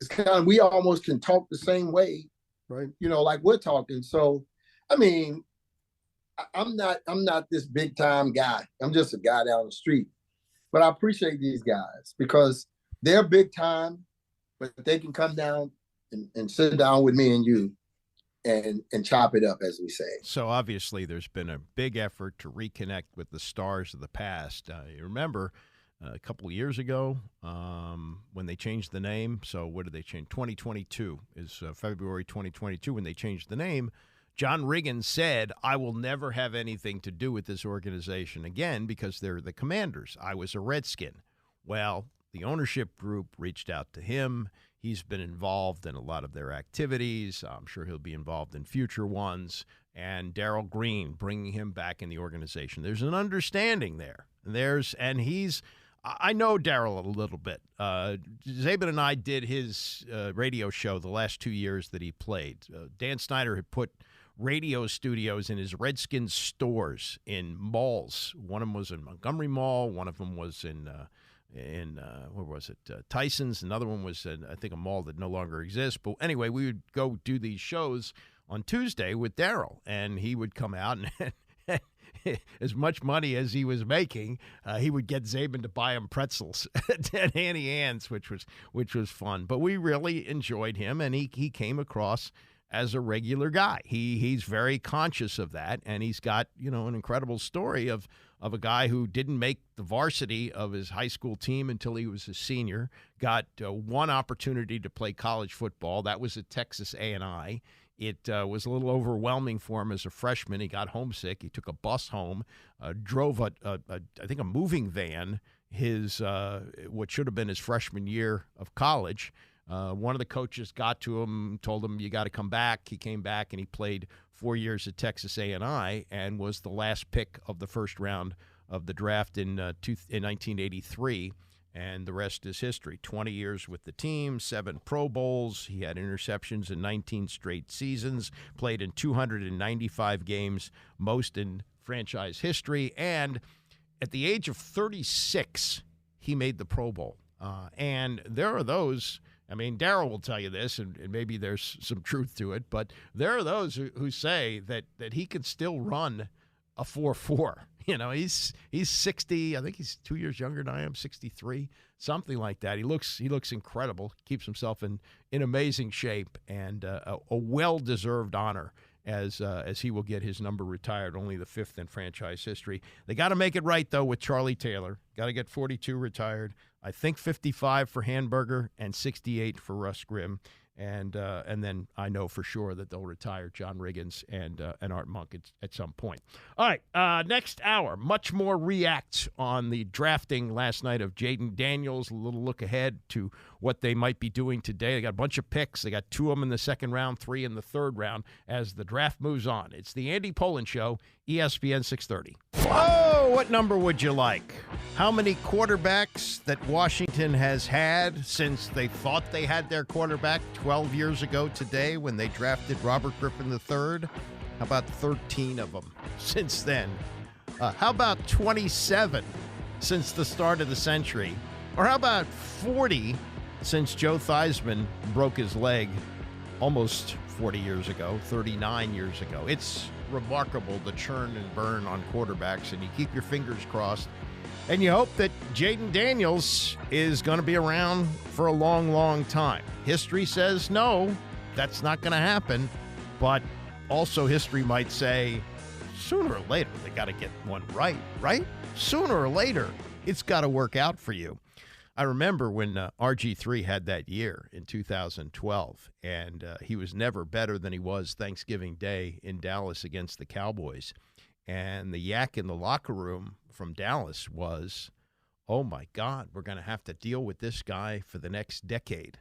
It's kind of, we almost can talk the same way, right? Like we're talking. So, I mean, I'm not this big time guy. I'm just a guy down the street. But I appreciate these guys because they're big time, but they can come down and sit down with me and you and chop it up, as we say. So obviously there's been a big effort to reconnect with the stars of the past. You remember a couple of years ago when they changed the name. So what did they change? 2022 is February 2022 when they changed the name. John Riggins said, I will never have anything to do with this organization again because they're the Commanders. I was a Redskin. Well, the ownership group reached out to him. He's been involved in a lot of their activities. I'm sure he'll be involved in future ones. And Darryl Green bringing him back in the organization. There's an understanding there. I know Darryl a little bit. Zabin and I did his radio show the last 2 years that he played. Dan Snyder had put radio studios in his Redskins stores in malls. One of them was in Montgomery Mall. One of them was in where was it? Tyson's. Another one was I think a mall that no longer exists. But anyway, we would go do these shows on Tuesday with Darryl, and he would come out and as much money as he was making, he would get Zabin to buy him pretzels at Annie Ann's, which was fun. But we really enjoyed him, and he came across as a regular guy. He's very conscious of that, and he's got an incredible story of a guy who didn't make the varsity of his high school team until he was a senior, got one opportunity to play college football. That was at Texas A&I. It was a little overwhelming for him as a freshman. He got homesick. He took a bus home, drove I think a moving van what should have been his freshman year of college. One of the coaches got to him, told him, you got to come back. He came back, and he played 4 years at Texas A&I and was the last pick of the first round of the draft in 1983, and the rest is history. 20 years with the team, 7 Pro Bowls. He had interceptions in 19 straight seasons, played in 295 games, most in franchise history, and at the age of 36, he made the Pro Bowl. And there are those... I mean, Darryl will tell you this, and maybe there's some truth to it, but there are those who say that he can still run a 4.4. He's 60. I think he's 2 years younger than I am, 63, something like that. He looks incredible, keeps himself in amazing shape, and a well-deserved honor as he will get his number retired, only the 5th in franchise history. They got to make it right, though, with Charlie Taylor. Got to get 42 retired. I think 55 for Hamburger and 68 for Russ Grimm. And then I know for sure that they'll retire John Riggins and Art Monk at some point. All right, next hour, much more reacts on the drafting last night of Jayden Daniels. A little look ahead to what they might be doing today. They got a bunch of picks. They got 2 of them in the second round, 3 in the third round as the draft moves on. It's the Andy Pollin Show, ESPN 630. Oh, what number would you like? How many quarterbacks that Washington has had since they thought they had their quarterback 12 years ago today when they drafted Robert Griffin III? How about 13 of them since then? How about 27 since the start of the century? Or how about 40 since Joe Theismann broke his leg almost 40 years ago, 39 years ago? It's remarkable, the churn and burn on quarterbacks, and you keep your fingers crossed. And you hope that Jayden Daniels is going to be around for a long, long time. History says no, that's not going to happen. But also history might say sooner or later they got to get one right? Sooner or later, it's got to work out for you. I remember when RG3 had that year in 2012, and he was never better than he was Thanksgiving Day in Dallas against the Cowboys. And the yak in the locker room from Dallas was, oh, my God, we're going to have to deal with this guy for the next decade.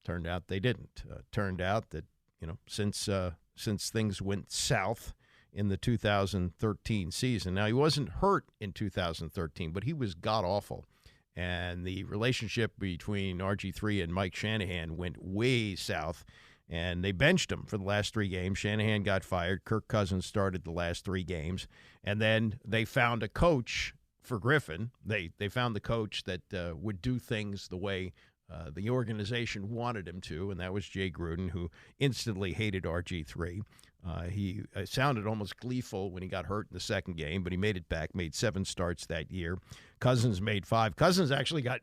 Turned out they didn't. Turned out that, since things went south in the 2013 season. Now, he wasn't hurt in 2013, but he was god-awful. And the relationship between RG3 and Mike Shanahan went way south, and they benched him for the last 3 games. Shanahan got fired. Kirk Cousins started the last 3 games. And then they found a coach for Griffin. They found the coach that would do things the way the organization wanted him to, and that was Jay Gruden, who instantly hated RG3. He sounded almost gleeful when he got hurt in the second game, but he made it back, made 7 starts that year. Cousins made 5. Cousins actually got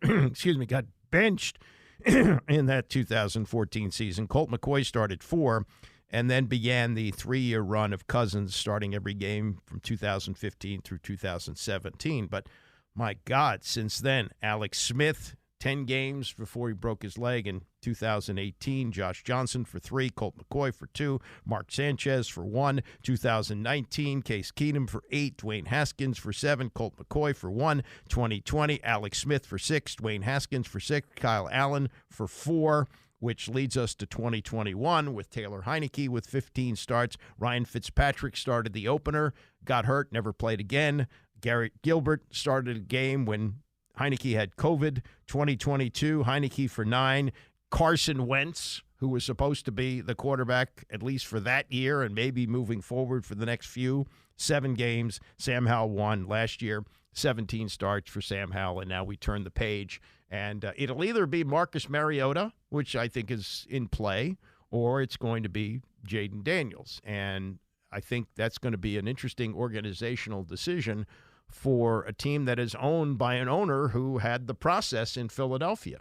got benched in that 2014 season. Colt McCoy started 4, and then began the 3-year run of Cousins starting every game from 2015 through 2017. But my God, since then, Alex Smith, 10 games before he broke his leg in 2018. Josh Johnson for 3, Colt McCoy for 2, Mark Sanchez for 1. 2019, Case Keenum for 8, Dwayne Haskins for 7, Colt McCoy for 1. 2020, Alex Smith for 6, Dwayne Haskins for 6, Kyle Allen for 4, which leads us to 2021 with Taylor Heineke with 15 starts. Ryan Fitzpatrick started the opener, got hurt, never played again. Garrett Gilbert started a game when Heineke had COVID. 2022, Heineke for 9. Carson Wentz, who was supposed to be the quarterback at least for that year and maybe moving forward for the next few, 7 games. Sam Howell won last year, 17 starts for Sam Howell, and now we turn the page. And it'll either be Marcus Mariota, which I think is in play, or it's going to be Jayden Daniels. And I think that's going to be an interesting organizational decision for a team that is owned by an owner who had the process in Philadelphia.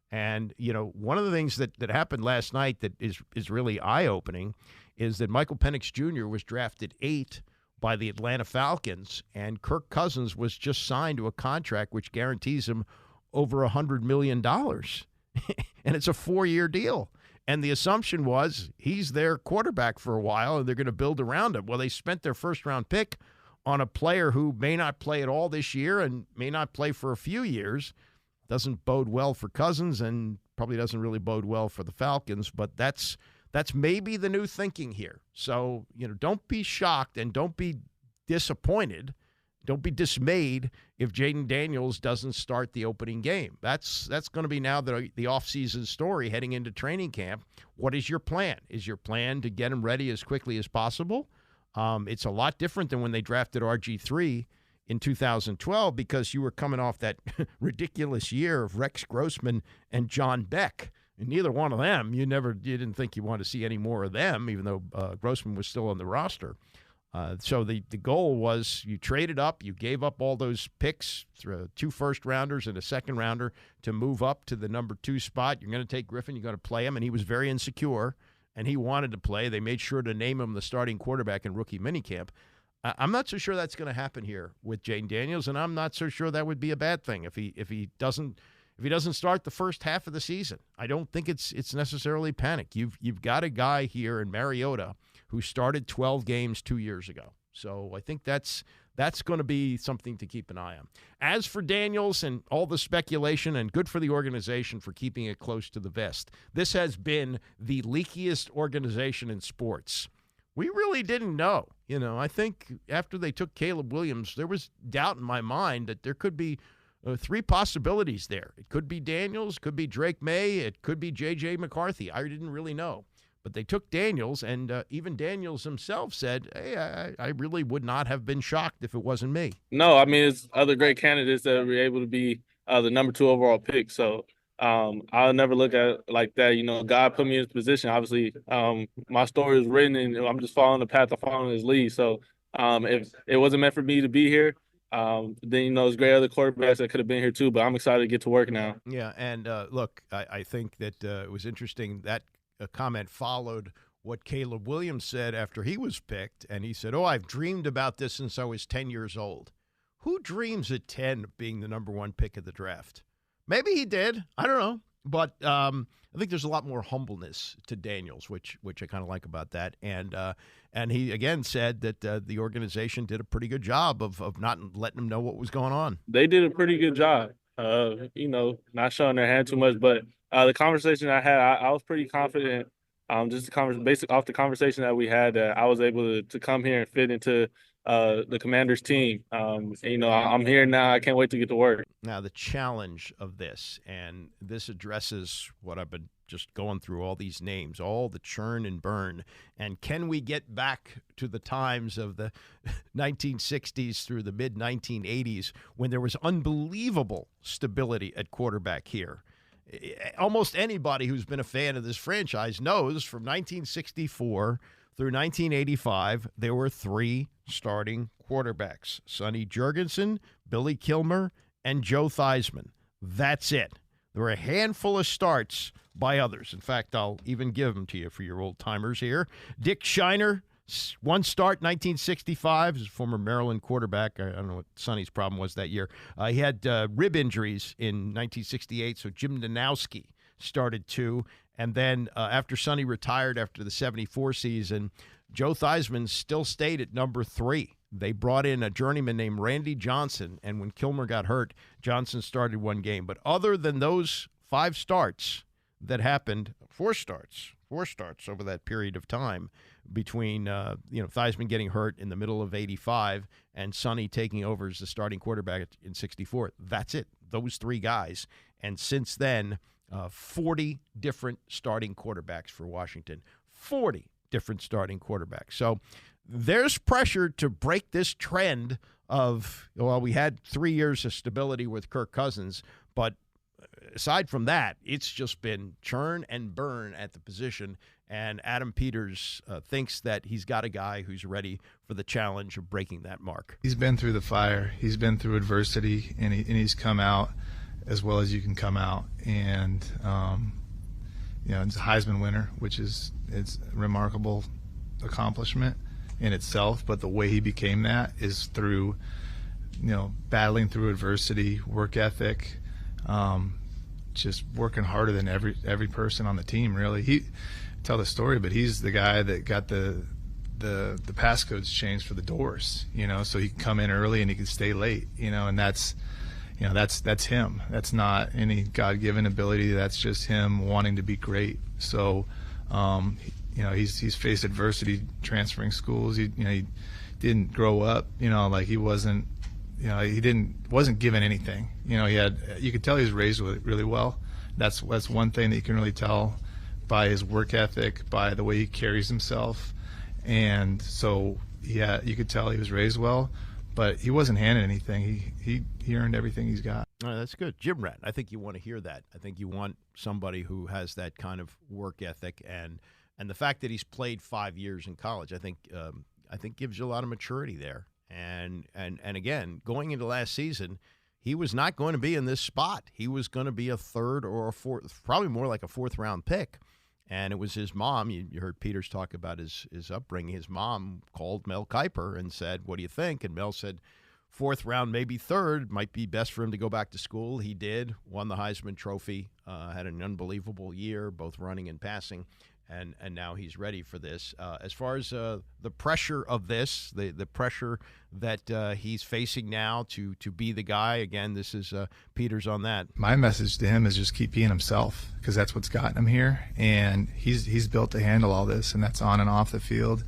And, one of the things that happened last night that is really eye-opening is that Michael Penix Jr. was drafted 8 by the Atlanta Falcons, and Kirk Cousins was just signed to a contract which guarantees him over $100 million. And it's a 4-year deal. And the assumption was he's their quarterback for a while, and they're going to build around him. Well, they spent their first-round pick on a player who may not play at all this year and may not play for a few years. Doesn't bode well for Cousins and probably doesn't really bode well for the Falcons, but that's maybe the new thinking here. So, don't be shocked and don't be disappointed. Don't be dismayed if Jayden Daniels doesn't start the opening game. That's going to be now the offseason story heading into training camp. What is your plan? Is your plan to get him ready as quickly as possible? It's a lot different than when they drafted RG3 in 2012 because you were coming off that ridiculous year of Rex Grossman and John Beck. And neither one of them, you didn't think you wanted to see any more of them, even though Grossman was still on the roster. So the goal was you traded up, you gave up all those picks, 2 first-rounders and a second-rounder to move up to the number 2 spot. You're going to take Griffin, you're going to play him, and he was very insecure. And he wanted to play. They made sure to name him the starting quarterback in rookie minicamp. I'm not so sure that's going to happen here with Jayden Daniels, and I'm not so sure that would be a bad thing if he doesn't start the first half of the season. I don't think it's necessarily panic. You've got a guy here in Mariota who started 12 games 2 years ago. So I think that's going to be something to keep an eye on. As for Daniels and all the speculation, and good for the organization for keeping it close to the vest, this has been the leakiest organization in sports. We really didn't know. I think after they took Caleb Williams, there was doubt in my mind that there could be 3 possibilities there. It could be Daniels, could be Drake May, it could be J.J. McCarthy. I didn't really know. But they took Daniels, and even Daniels himself said, hey, I really would not have been shocked if it wasn't me. No, I mean, it's other great candidates that were able to be the number 2 overall pick. So I'll never look at it like that. God put me in this position. Obviously, my story is written, and I'm just following the path of following his lead. So if it wasn't meant for me to be here, then, there's great other quarterbacks that could have been here too. But I'm excited to get to work now. Yeah, and look, I think that it was interesting that a comment followed what Caleb Williams said after he was picked, and he said, I've dreamed about this since I was 10 years old. Who dreams at 10 of being the number 1 pick of the draft? Maybe he did. I don't know. But I think there's a lot more humbleness to Daniels, which I kind of like about that. And he, again, said that the organization did a pretty good job of not letting him know what was going on. They did a pretty good job, not showing their hand too much. But the conversation I had, I was pretty confident. Basically off the conversation that we had, that I was able to come here and fit into the Commanders team. I'm here now. I can't wait to get to work. Now, the challenge of this, and this addresses what I've been just going through, all these names, all the churn and burn, and can we get back to the times of the 1960s through the mid-1980s when there was unbelievable stability at quarterback here? Almost anybody who's been a fan of this franchise knows from 1964 through 1985, there were 3 starting quarterbacks: Sonny Jurgensen, Billy Kilmer, and Joe Theismann. That's it. There were a handful of starts by others. In fact, I'll even give them to you for your old-timers here. Dick Shiner, 1 start, 1965, as a former Maryland quarterback. I don't know what Sonny's problem was that year. He had rib injuries in 1968, so Jim Danowski started 2. And then after Sonny retired after the 74 season, Joe Theismann still stayed at number 3. They brought in a journeyman named Randy Johnson, and when Kilmer got hurt, Johnson started 1 game. But other than those 5 starts that happened, 4 starts over that period of time between Theismann getting hurt in the middle of 85 and Sonny taking over as the starting quarterback in 64. That's it. Those 3 guys. And since then, 40 different starting quarterbacks for Washington. 40 different starting quarterbacks. So there's pressure to break this trend of, we had 3 years of stability with Kirk Cousins, but aside from that, it's just been churn and burn at the position. And Adam Peters thinks that he's got a guy who's ready for the challenge of breaking that mark. He's been through the fire. He's been through adversity, and he's come out as well as you can come out. And, it's a Heisman winner, which it's a remarkable accomplishment in itself. But the way he became that is through, battling through adversity, work ethic, just working harder than every person on the team, really. He tell the story, but he's the guy that got the passcodes changed for the doors, so he can come in early and he can stay late, and that's him. That's not any God-given ability. That's just him wanting to be great. So, he's faced adversity transferring schools. He didn't grow up, like he wasn't, wasn't given anything. You could tell he was raised with it really well. That's one thing that you can really tell by his work ethic, by the way he carries himself. And so, you could tell he was raised well. But he wasn't handed anything. He earned everything he's got. That's good. Jim Rat, I think you want to hear that. I think you want somebody who has that kind of work ethic, and the fact that he's played 5 years in college, I think gives you a lot of maturity there. And again, going into last season, he was not going to be in this spot. He was going to be a 3rd or a 4th, probably more like a 4th round pick. And it was his mom. You heard Peters talk about his upbringing. His mom called Mel Kiper and said, "What do you think?" And Mel said, 4th round, maybe 3rd, might be best for him to go back to school. He did, won the Heisman Trophy, had an unbelievable year, both running and passing, and now he's ready for this. As far as the pressure of this, the pressure that he's facing now to be the guy, again, this is Peters on that. My message to him is just keep being himself, because that's what's gotten him here, and he's built to handle all this, and that's on and off the field.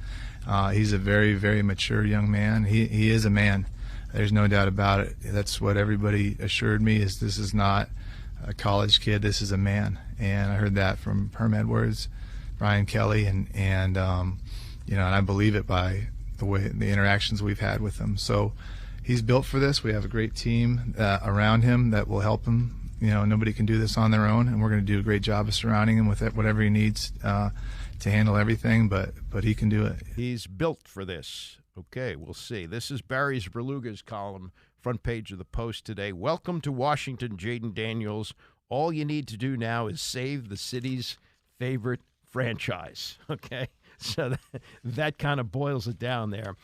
He's a very, very mature young man. He is a man. There's no doubt about it. That's what everybody assured me, is this is not a college kid, this is a man. And I heard that from Herm Edwards, Brian Kelly, and I believe it by the interactions we've had with him. So he's built for this. We have a great team around him that will help him. Nobody can do this on their own, and we're going to do a great job of surrounding him with whatever he needs to handle everything, but he can do it. He's built for this. Okay, we'll see. This is Barry Zerluga's column, front page of the Post today. Welcome to Washington, Jayden Daniels. All you need to do now is save the city's favorite franchise. Okay, So that kind of boils it down there.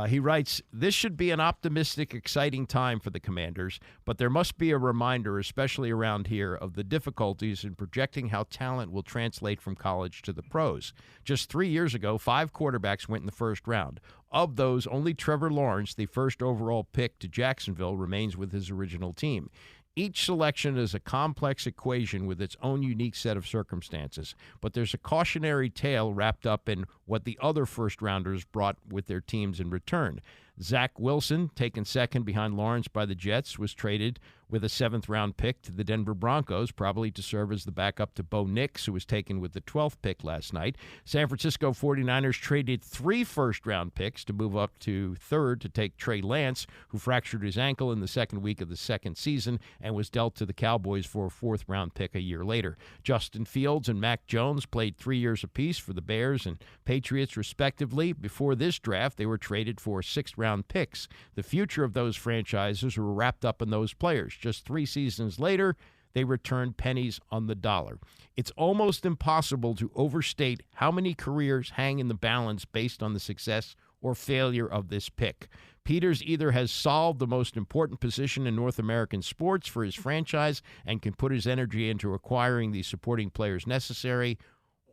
He writes, this should be an optimistic, exciting time for the Commanders, but there must be a reminder, especially around here, of the difficulties in projecting how talent will translate from college to the pros. Just 3 years ago, 5 quarterbacks went in the first round. Of those, only Trevor Lawrence, the first overall pick to Jacksonville, remains with his original team. Each selection is a complex equation with its own unique set of circumstances, but there's a cautionary tale wrapped up in what the other first-rounders brought with their teams in return. Zach Wilson, taken second behind Lawrence by the Jets, was traded with a 7th-round pick to the Denver Broncos, probably to serve as the backup to Bo Nix, who was taken with the 12th pick last night. San Francisco 49ers traded 3 first-round picks to move up to 3rd to take Trey Lance, who fractured his ankle in the second week of the second season and was dealt to the Cowboys for a 4th-round pick a year later. Justin Fields and Mac Jones played 3 years apiece for the Bears and Patriots, respectively. Before this draft, they were traded for 6th-round picks. The future of those franchises were wrapped up in those players. Just 3 seasons later, they returned pennies on the dollar. It's almost impossible to overstate how many careers hang in the balance based on the success or failure of this pick. Peters either has solved the most important position in North American sports for his franchise and can put his energy into acquiring the supporting players necessary,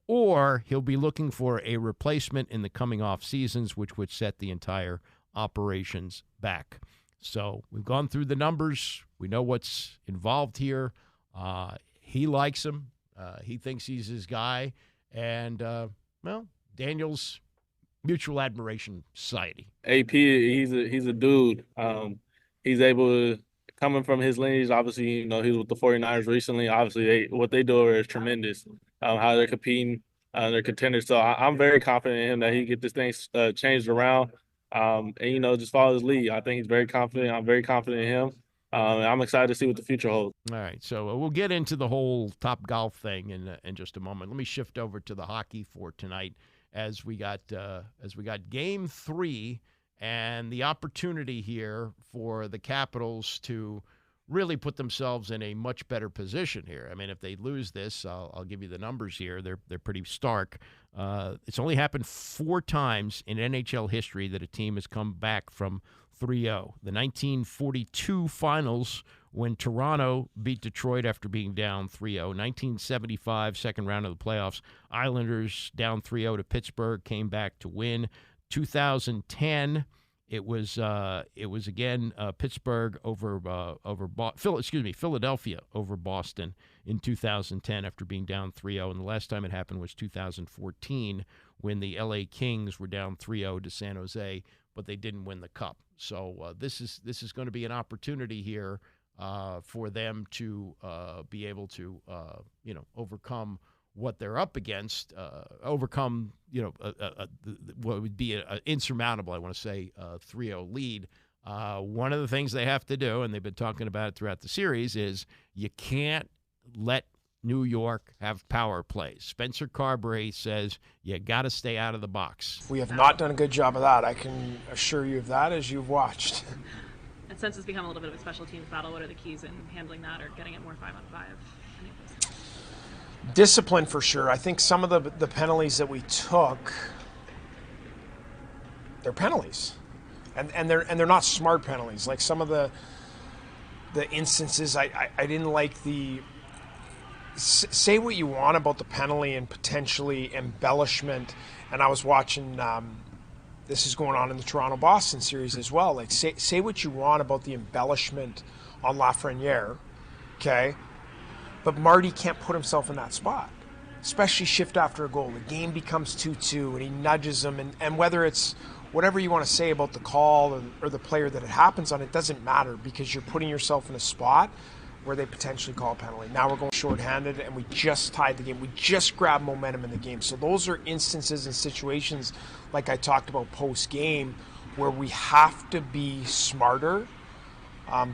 or he'll be looking for a replacement in the coming off seasons, which would set the entire operations back. So we've gone through the numbers. We know what's involved here. He likes him. He thinks he's his guy. And, Daniels, Mutual Admiration Society. AP, he's a dude. He's able to, coming from his lineage, obviously, he was with the 49ers recently. Obviously, what they do is tremendous. How they're competing, they're contenders. So I'm very confident in him that he can get this thing changed around. And just follow his lead. I think he's very confident. I'm very confident in him. I'm excited to see what the future holds. All right, so we'll get into the whole Top Golf thing in just a moment. Let me shift over to the hockey for tonight, as we got Game 3 and the opportunity here for the Capitals to really put themselves in a much better position here. I mean, if they lose this, I'll give you the numbers here. They're pretty stark. It's only happened 4 times in NHL history that a team has come back from 3-0. The 1942 finals, when Toronto beat Detroit after being down 3-0. 1975, second round of the playoffs, Islanders down 3-0 to Pittsburgh, came back to win. 2010, it was again Pittsburgh Philadelphia over Boston in 2010 after being down 3-0, and the last time it happened was 2014 when the LA Kings were down 3-0 to San Jose, but they didn't win the cup. So this is going to be an opportunity here for them to be able to overcome what they're up against, overcome what would be an insurmountable, 3-0 lead. One of the things they have to do, and they've been talking about it throughout the series, is you can't let New York have power plays. Spencer Carberry says you got to stay out of the box. We have not done a good job of that. I can assure you of that, as you've watched. And since it's become a little bit of a special teams battle, what are the keys in handling that or getting it more 5-on-5? Discipline for sure. I think some of the penalties that we took, they're penalties, and they're not smart penalties. Like some of the instances, I didn't like the. Say what you want about the penalty and potentially embellishment, and I was watching. This is going on in the Toronto-Boston series as well. Like say what you want about the embellishment on Lafreniere, okay. But Marty can't put himself in that spot, especially shift after a goal. The game becomes 2-2, and he nudges him. And whether it's whatever you want to say about the call or the player that it happens on, it doesn't matter because you're putting yourself in a spot where they potentially call a penalty. Now we're going shorthanded, and we just tied the game. We just grabbed momentum in the game. So those are instances and situations, like I talked about post-game, where we have to be smarter.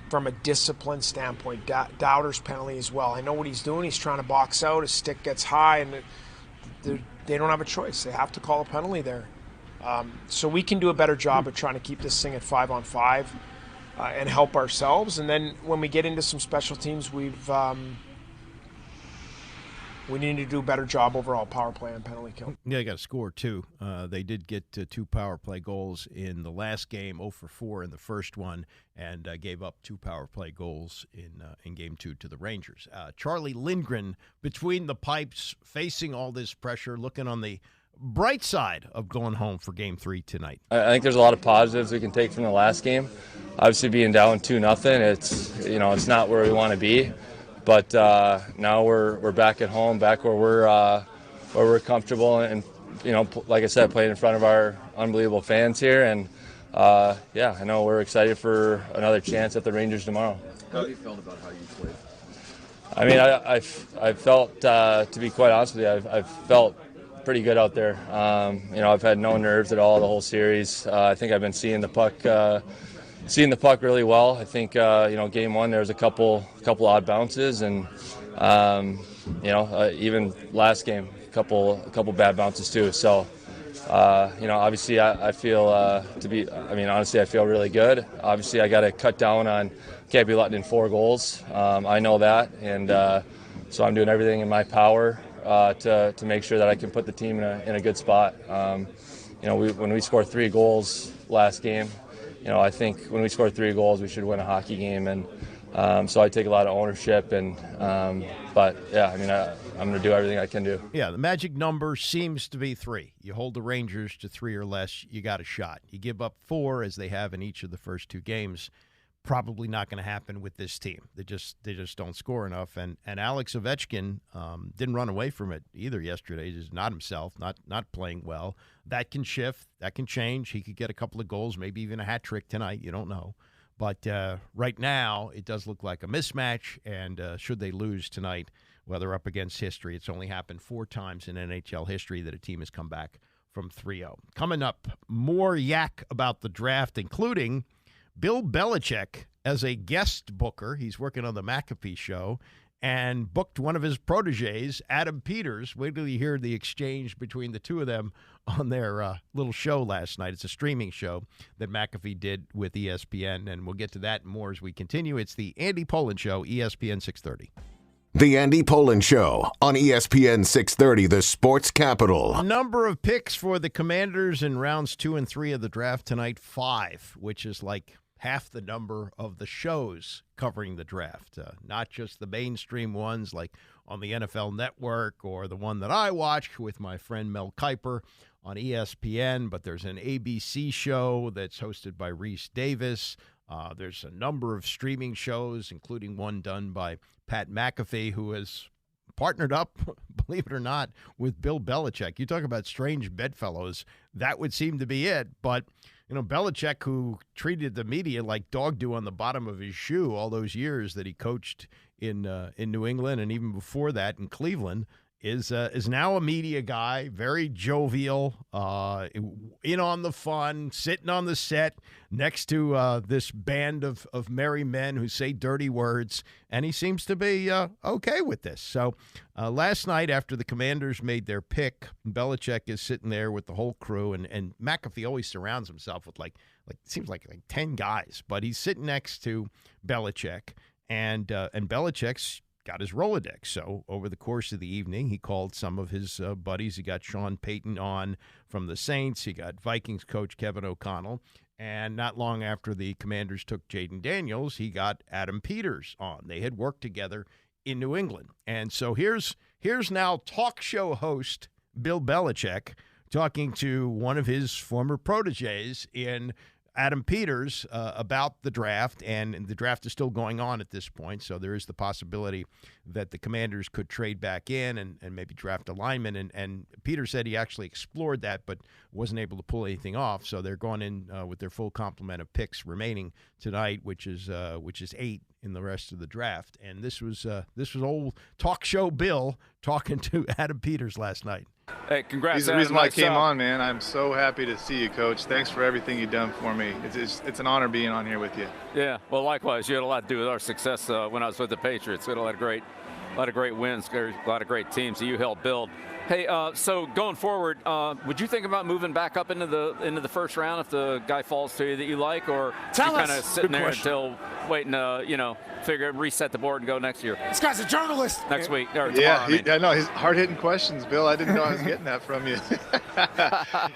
From a discipline standpoint, Dowder's penalty as well. I know what he's doing. He's trying to box out. His stick gets high, and they don't have a choice. They have to call a penalty there. So we can do a better job of trying to keep this thing at 5-on-5 and help ourselves. And then when we get into some special teams, we've we need to do a better job overall power play and penalty kill. Yeah, they got to score, too. They did get 2 power play goals in the last game, 0 for 4 in the first one, and gave up 2 power play goals in Game 2 to the Rangers. Charlie Lindgren, between the pipes, facing all this pressure, looking on the bright side of going home for Game 3 tonight. I think there's a lot of positives we can take from the last game. Obviously, being down 2-0, it's not where we want to be. But now we're back at home, back where we're comfortable, and like I said, playing in front of our unbelievable fans here. And I know we're excited for another chance at the Rangers tomorrow. How have you felt about how you played? I mean, I've felt, to be quite honest with you, I've felt pretty good out there. I've had no nerves at all the whole series. I think I've been seeing the puck really well. I think Game 1 there was a couple odd bounces, and even last game a couple bad bounces too. So obviously I feel honestly I feel really good. Obviously I got to cut down on, can't be letting in 4 goals. I know that, and so I'm doing everything in my power to make sure that I can put the team in a good spot. When we scored 3 goals last game, I think when we score 3 goals, we should win a hockey game, and so I take a lot of ownership. And I'm going to do everything I can do. Yeah, the magic number seems to be 3. You hold the Rangers to 3 or less, you got a shot. You give up 4, as they have in each of the first 2 games. Probably not going to happen with this team. They just don't score enough. And Alex Ovechkin didn't run away from it either yesterday. He's not himself, not playing well. That can shift. That can change. He could get a couple of goals, maybe even a hat trick tonight. You don't know. But right now, it does look like a mismatch. And should they lose tonight, well, they're up against history. It's only happened 4 times in NHL history that a team has come back from 3-0. Coming up, more yak about the draft, including Bill Belichick as a guest booker. He's working on the McAfee show and booked one of his proteges, Adam Peters. Wait till you hear the exchange between the two of them on their little show last night. It's a streaming show that McAfee did with ESPN, and we'll get to that and more as we continue. It's the Andy Pollin Show, ESPN 630. The Andy Pollin Show on ESPN 630, the sports capital. A number of picks for the Commanders in rounds 2 and 3 of the draft tonight, 5, which is like half the number of the shows covering the draft, not just the mainstream ones like on the NFL Network or the one that I watch with my friend Mel Kiper on ESPN, but there's an ABC show that's hosted by Reese Davis. There's a number of streaming shows, including one done by Pat McAfee, who has partnered up, believe it or not, with Bill Belichick. You talk about strange bedfellows. That would seem to be it, but Belichick, who treated the media like dog do on the bottom of his shoe all those years that he coached in New England and even before that in Cleveland, is now a media guy, very jovial, in on the fun, sitting on the set next to this band of merry men who say dirty words, and he seems to be okay with this. So last night after the Commanders made their pick, Belichick is sitting there with the whole crew, and McAfee always surrounds himself with like it seems like 10 guys, but he's sitting next to Belichick, and Belichick's got his Rolodex. So over the course of the evening, he called some of his buddies. He got Sean Payton on from the Saints. He got Vikings coach Kevin O'Connell. And not long after the Commanders took Jayden Daniels, he got Adam Peters on. They had worked together in New England. And so here's now talk show host Bill Belichick talking to one of his former proteges in Adam Peters about the draft, and the draft is still going on at this point, so there is the possibility that the Commanders could trade back in and maybe draft a lineman, and Peters said he actually explored that but wasn't able to pull anything off, so they're going in with their full complement of picks remaining tonight, which is 8 in the rest of the draft. And this was old talk show Bill talking to Adam Peters last night. Hey, congrats. He's the reason why I came on, man. I'm so happy to see you, Coach. Thanks for everything you've done for me. It's an honor being on here with you. Yeah, well, likewise. You had a lot to do with our success when I was with the Patriots. We had a lot of great wins, a lot of great teams that you helped build. Hey, so going forward, would you think about moving back up into the first round if the guy falls to you that you like, or you kind of sitting there until waiting to, reset the board and go next year? This guy's a journalist. Next week or tomorrow. Yeah, no, he's hard-hitting questions, Bill. I didn't know I was getting that from you.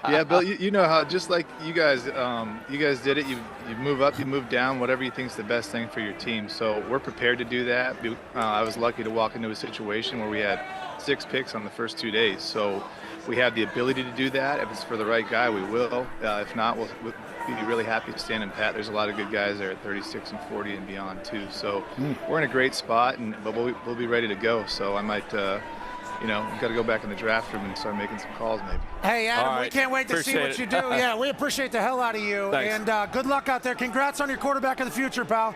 Yeah, Bill, you know how just like you guys did it. You move up, you move down, whatever you think's the best thing for your team. So we're prepared to do that. I was lucky to walk into a situation where we had 6 picks on the first 2 days. So we have the ability to do that. If it's for the right guy, we will. If not, we'll be really happy standing pat. There's a lot of good guys there at 36 and 40 and beyond too. So we're in a great spot, but we'll be ready to go. So I might, we've got to go back in the draft room and start making some calls maybe. Hey, Adam, right. we can't wait to see what you do. Yeah, we appreciate the hell out of you. Thanks. And good luck out there. Congrats on your quarterback of the future, pal.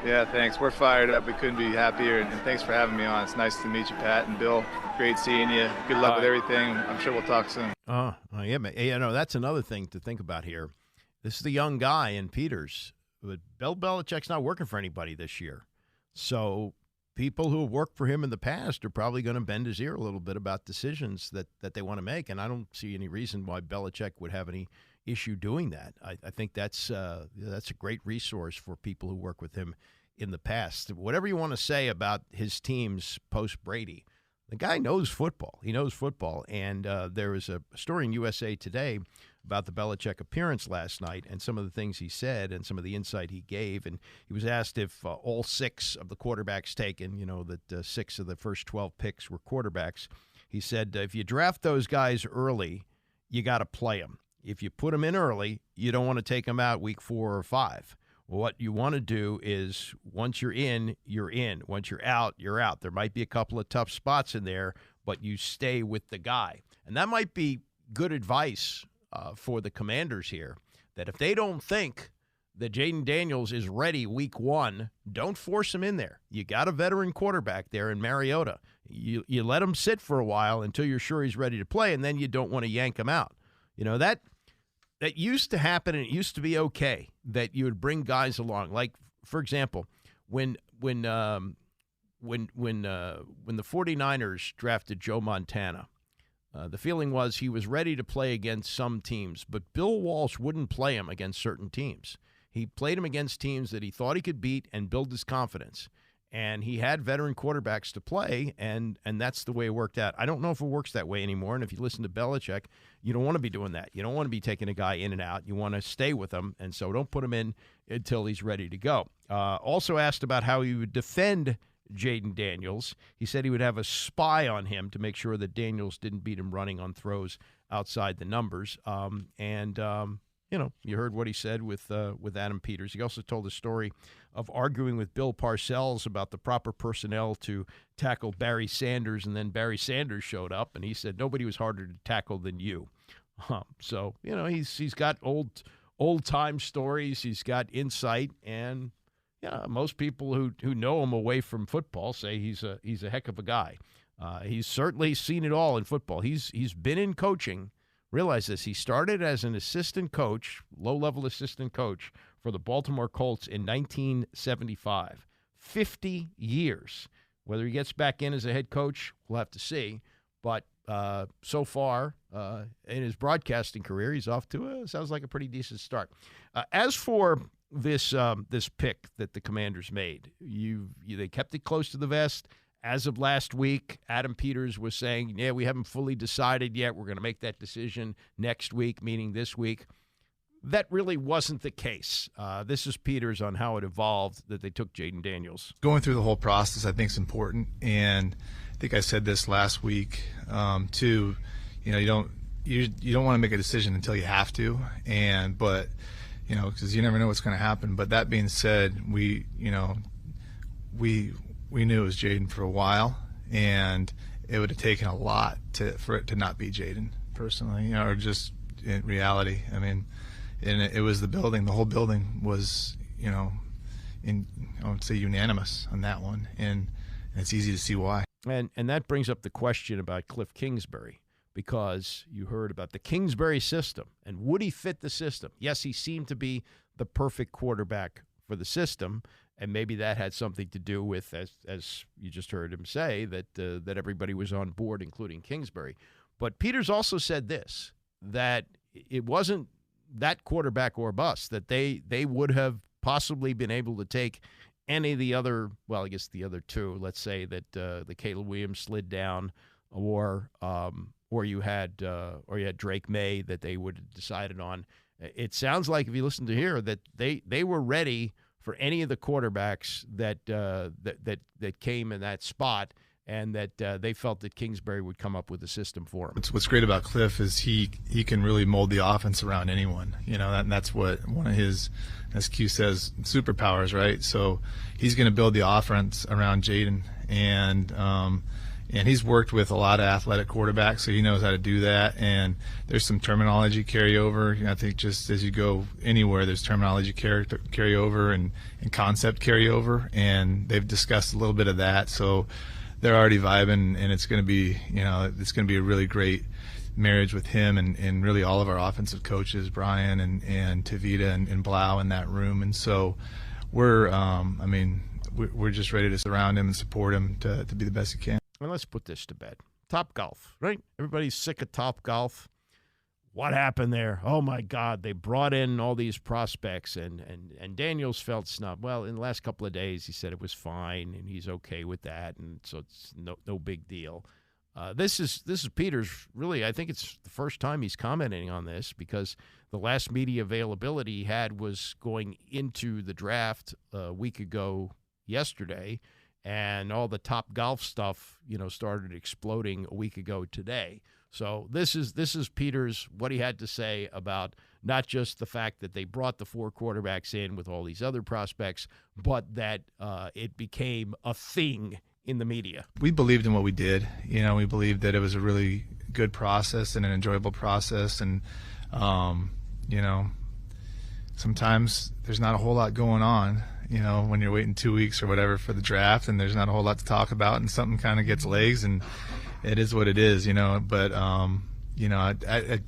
Yeah, thanks. We're fired up. We couldn't be happier, and thanks for having me on. It's nice to meet you, Pat and Bill. Great seeing you. Good luck with everything. I'm sure we'll talk soon. Yeah, that's another thing to think about here. This is the young guy in Peters. But Bill Belichick's not working for anybody this year. So people who have worked for him in the past are probably going to bend his ear a little bit about decisions that they want to make. And I don't see any reason why Belichick would have any issue doing that. I think that's a great resource for people who work with him in the past. Whatever you want to say about his teams post-Brady, the guy knows football. He knows football. And there was a story in USA Today about the Belichick appearance last night and some of the things he said and some of the insight he gave. And he was asked if all 6 of the quarterbacks taken, that 6 of the first 12 picks were quarterbacks. He said, if you draft those guys early, you got to play them. If you put them in early, you don't want to take them out week 4 or 5. What you want to do is once you're in, you're in. Once you're out, you're out. There might be a couple of tough spots in there, but you stay with the guy. And that might be good advice for the Commanders here, that if they don't think that Jayden Daniels is ready week 1, don't force him in there. You got a veteran quarterback there in Mariota. You let him sit for a while until you're sure he's ready to play, and then you don't want to yank him out. That used to happen, and it used to be okay that you would bring guys along. Like, for example, when the 49ers drafted Joe Montana, the feeling was he was ready to play against some teams, but Bill Walsh wouldn't play him against certain teams. He played him against teams that he thought he could beat and build his confidence. And he had veteran quarterbacks to play, and that's the way it worked out. I don't know if it works that way anymore, and if you listen to Belichick, you don't want to be doing that. You don't want to be taking a guy in and out. You want to stay with him, and so don't put him in until he's ready to go. Also asked about how he would defend Jayden Daniels. He said he would have a spy on him to make sure that Daniels didn't beat him running on throws outside the numbers. You heard what he said with Adam Peters. He also told a story of arguing with Bill Parcells about the proper personnel to tackle Barry Sanders, and then Barry Sanders showed up, and he said nobody was harder to tackle than you. So he's got old time stories. He's got insight, and most people who know him away from football say he's a heck of a guy. He's certainly seen it all in football. He's been in coaching. Realize this, he started as an assistant coach, low-level assistant coach for the Baltimore Colts in 1975. 50 years. Whether he gets back in as a head coach, we'll have to see. But so far in his broadcasting career, he's off to sounds like a pretty decent start. As for this pick that the Commanders made, they kept it close to the vest. As of last week, Adam Peters was saying, we haven't fully decided yet. We're going to make that decision next week, meaning this week. That really wasn't the case. This is Peters on how it evolved that they took Jayden Daniels. Going through the whole process, I think, is important. And I think I said this last week, too. You don't want to make a decision until you have to. But because you never know what's going to happen. But that being said, we knew it was Jayden for a while, and it would have taken a lot for it to not be Jayden, personally, or just in reality. I mean, and it was the building. The whole building was, I would say unanimous on that one, and it's easy to see why. And that brings up the question about Cliff Kingsbury, because you heard about the Kingsbury system, and would he fit the system? Yes, he seemed to be the perfect quarterback for the system. And maybe that had something to do with, as you just heard him say, that everybody was on board, including Kingsbury. But Peters also said this, that it wasn't that quarterback or bust, that they would have possibly been able to take any of the other, well, I guess the other two, let's say that the Caleb Williams slid down, or you had Drake May that they would have decided on. It sounds like, if you listen to here, that they were ready for any of the quarterbacks that came in that spot, and that they felt that Kingsbury would come up with a system for him. What's great about Cliff is he can really mold the offense around anyone. And that's what one of his, as Q says, superpowers, right? So he's going to build the offense around Jayden, and he's worked with a lot of athletic quarterbacks, so he knows how to do that. And there's some terminology carryover. I think just as you go anywhere, there's terminology carryover and concept carryover, and they've discussed a little bit of that. So they're already vibing, and it's going to be, it's going to be a really great marriage with him and really all of our offensive coaches, Brian and Tavita and Blau in that room. And so we're just ready to surround him and support him to be the best he can. Well, let's put this to bed. Top Golf, right? Everybody's sick of Top Golf. What happened there? Oh, my God. They brought in all these prospects, and Daniels felt snubbed. Well, in the last couple of days, he said it was fine, and he's okay with that, and so it's no big deal. This is Peters. Really, I think it's the first time he's commenting on this, because the last media availability he had was going into the draft a week ago yesterday, and all the Top Golf stuff, started exploding a week ago today. So this is Peters, what he had to say about not just the fact that they brought the 4 quarterbacks in with all these other prospects, but that it became a thing in the media. We believed in what we did. We believed that it was a really good process and an enjoyable process. And, sometimes there's not a whole lot going on, when you're waiting 2 weeks or whatever for the draft, and there's not a whole lot to talk about, and something kind of gets legs, and it is what it is, But, I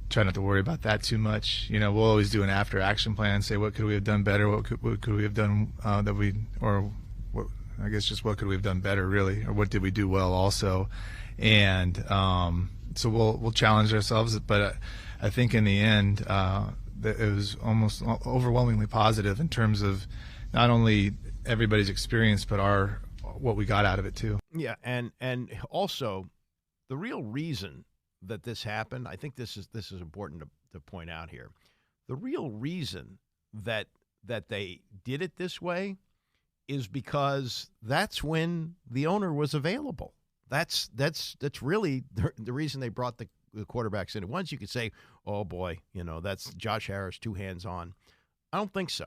try not to worry about that too much. We'll always do an after-action plan, say what could we have done better, what could we have done what could we have done better, really, or what did we do well also. And so we'll challenge ourselves. But I think in the end, it was almost overwhelmingly positive in terms of not only everybody's experience, but what we got out of it too. Yeah, and also the real reason that this happened, I think this is important to point out here. The real reason that they did it this way is because that's when the owner was available. That's really the reason they brought the quarterbacks in. And once you could say, oh boy, that's Josh Harris, 2 hands on. I don't think so.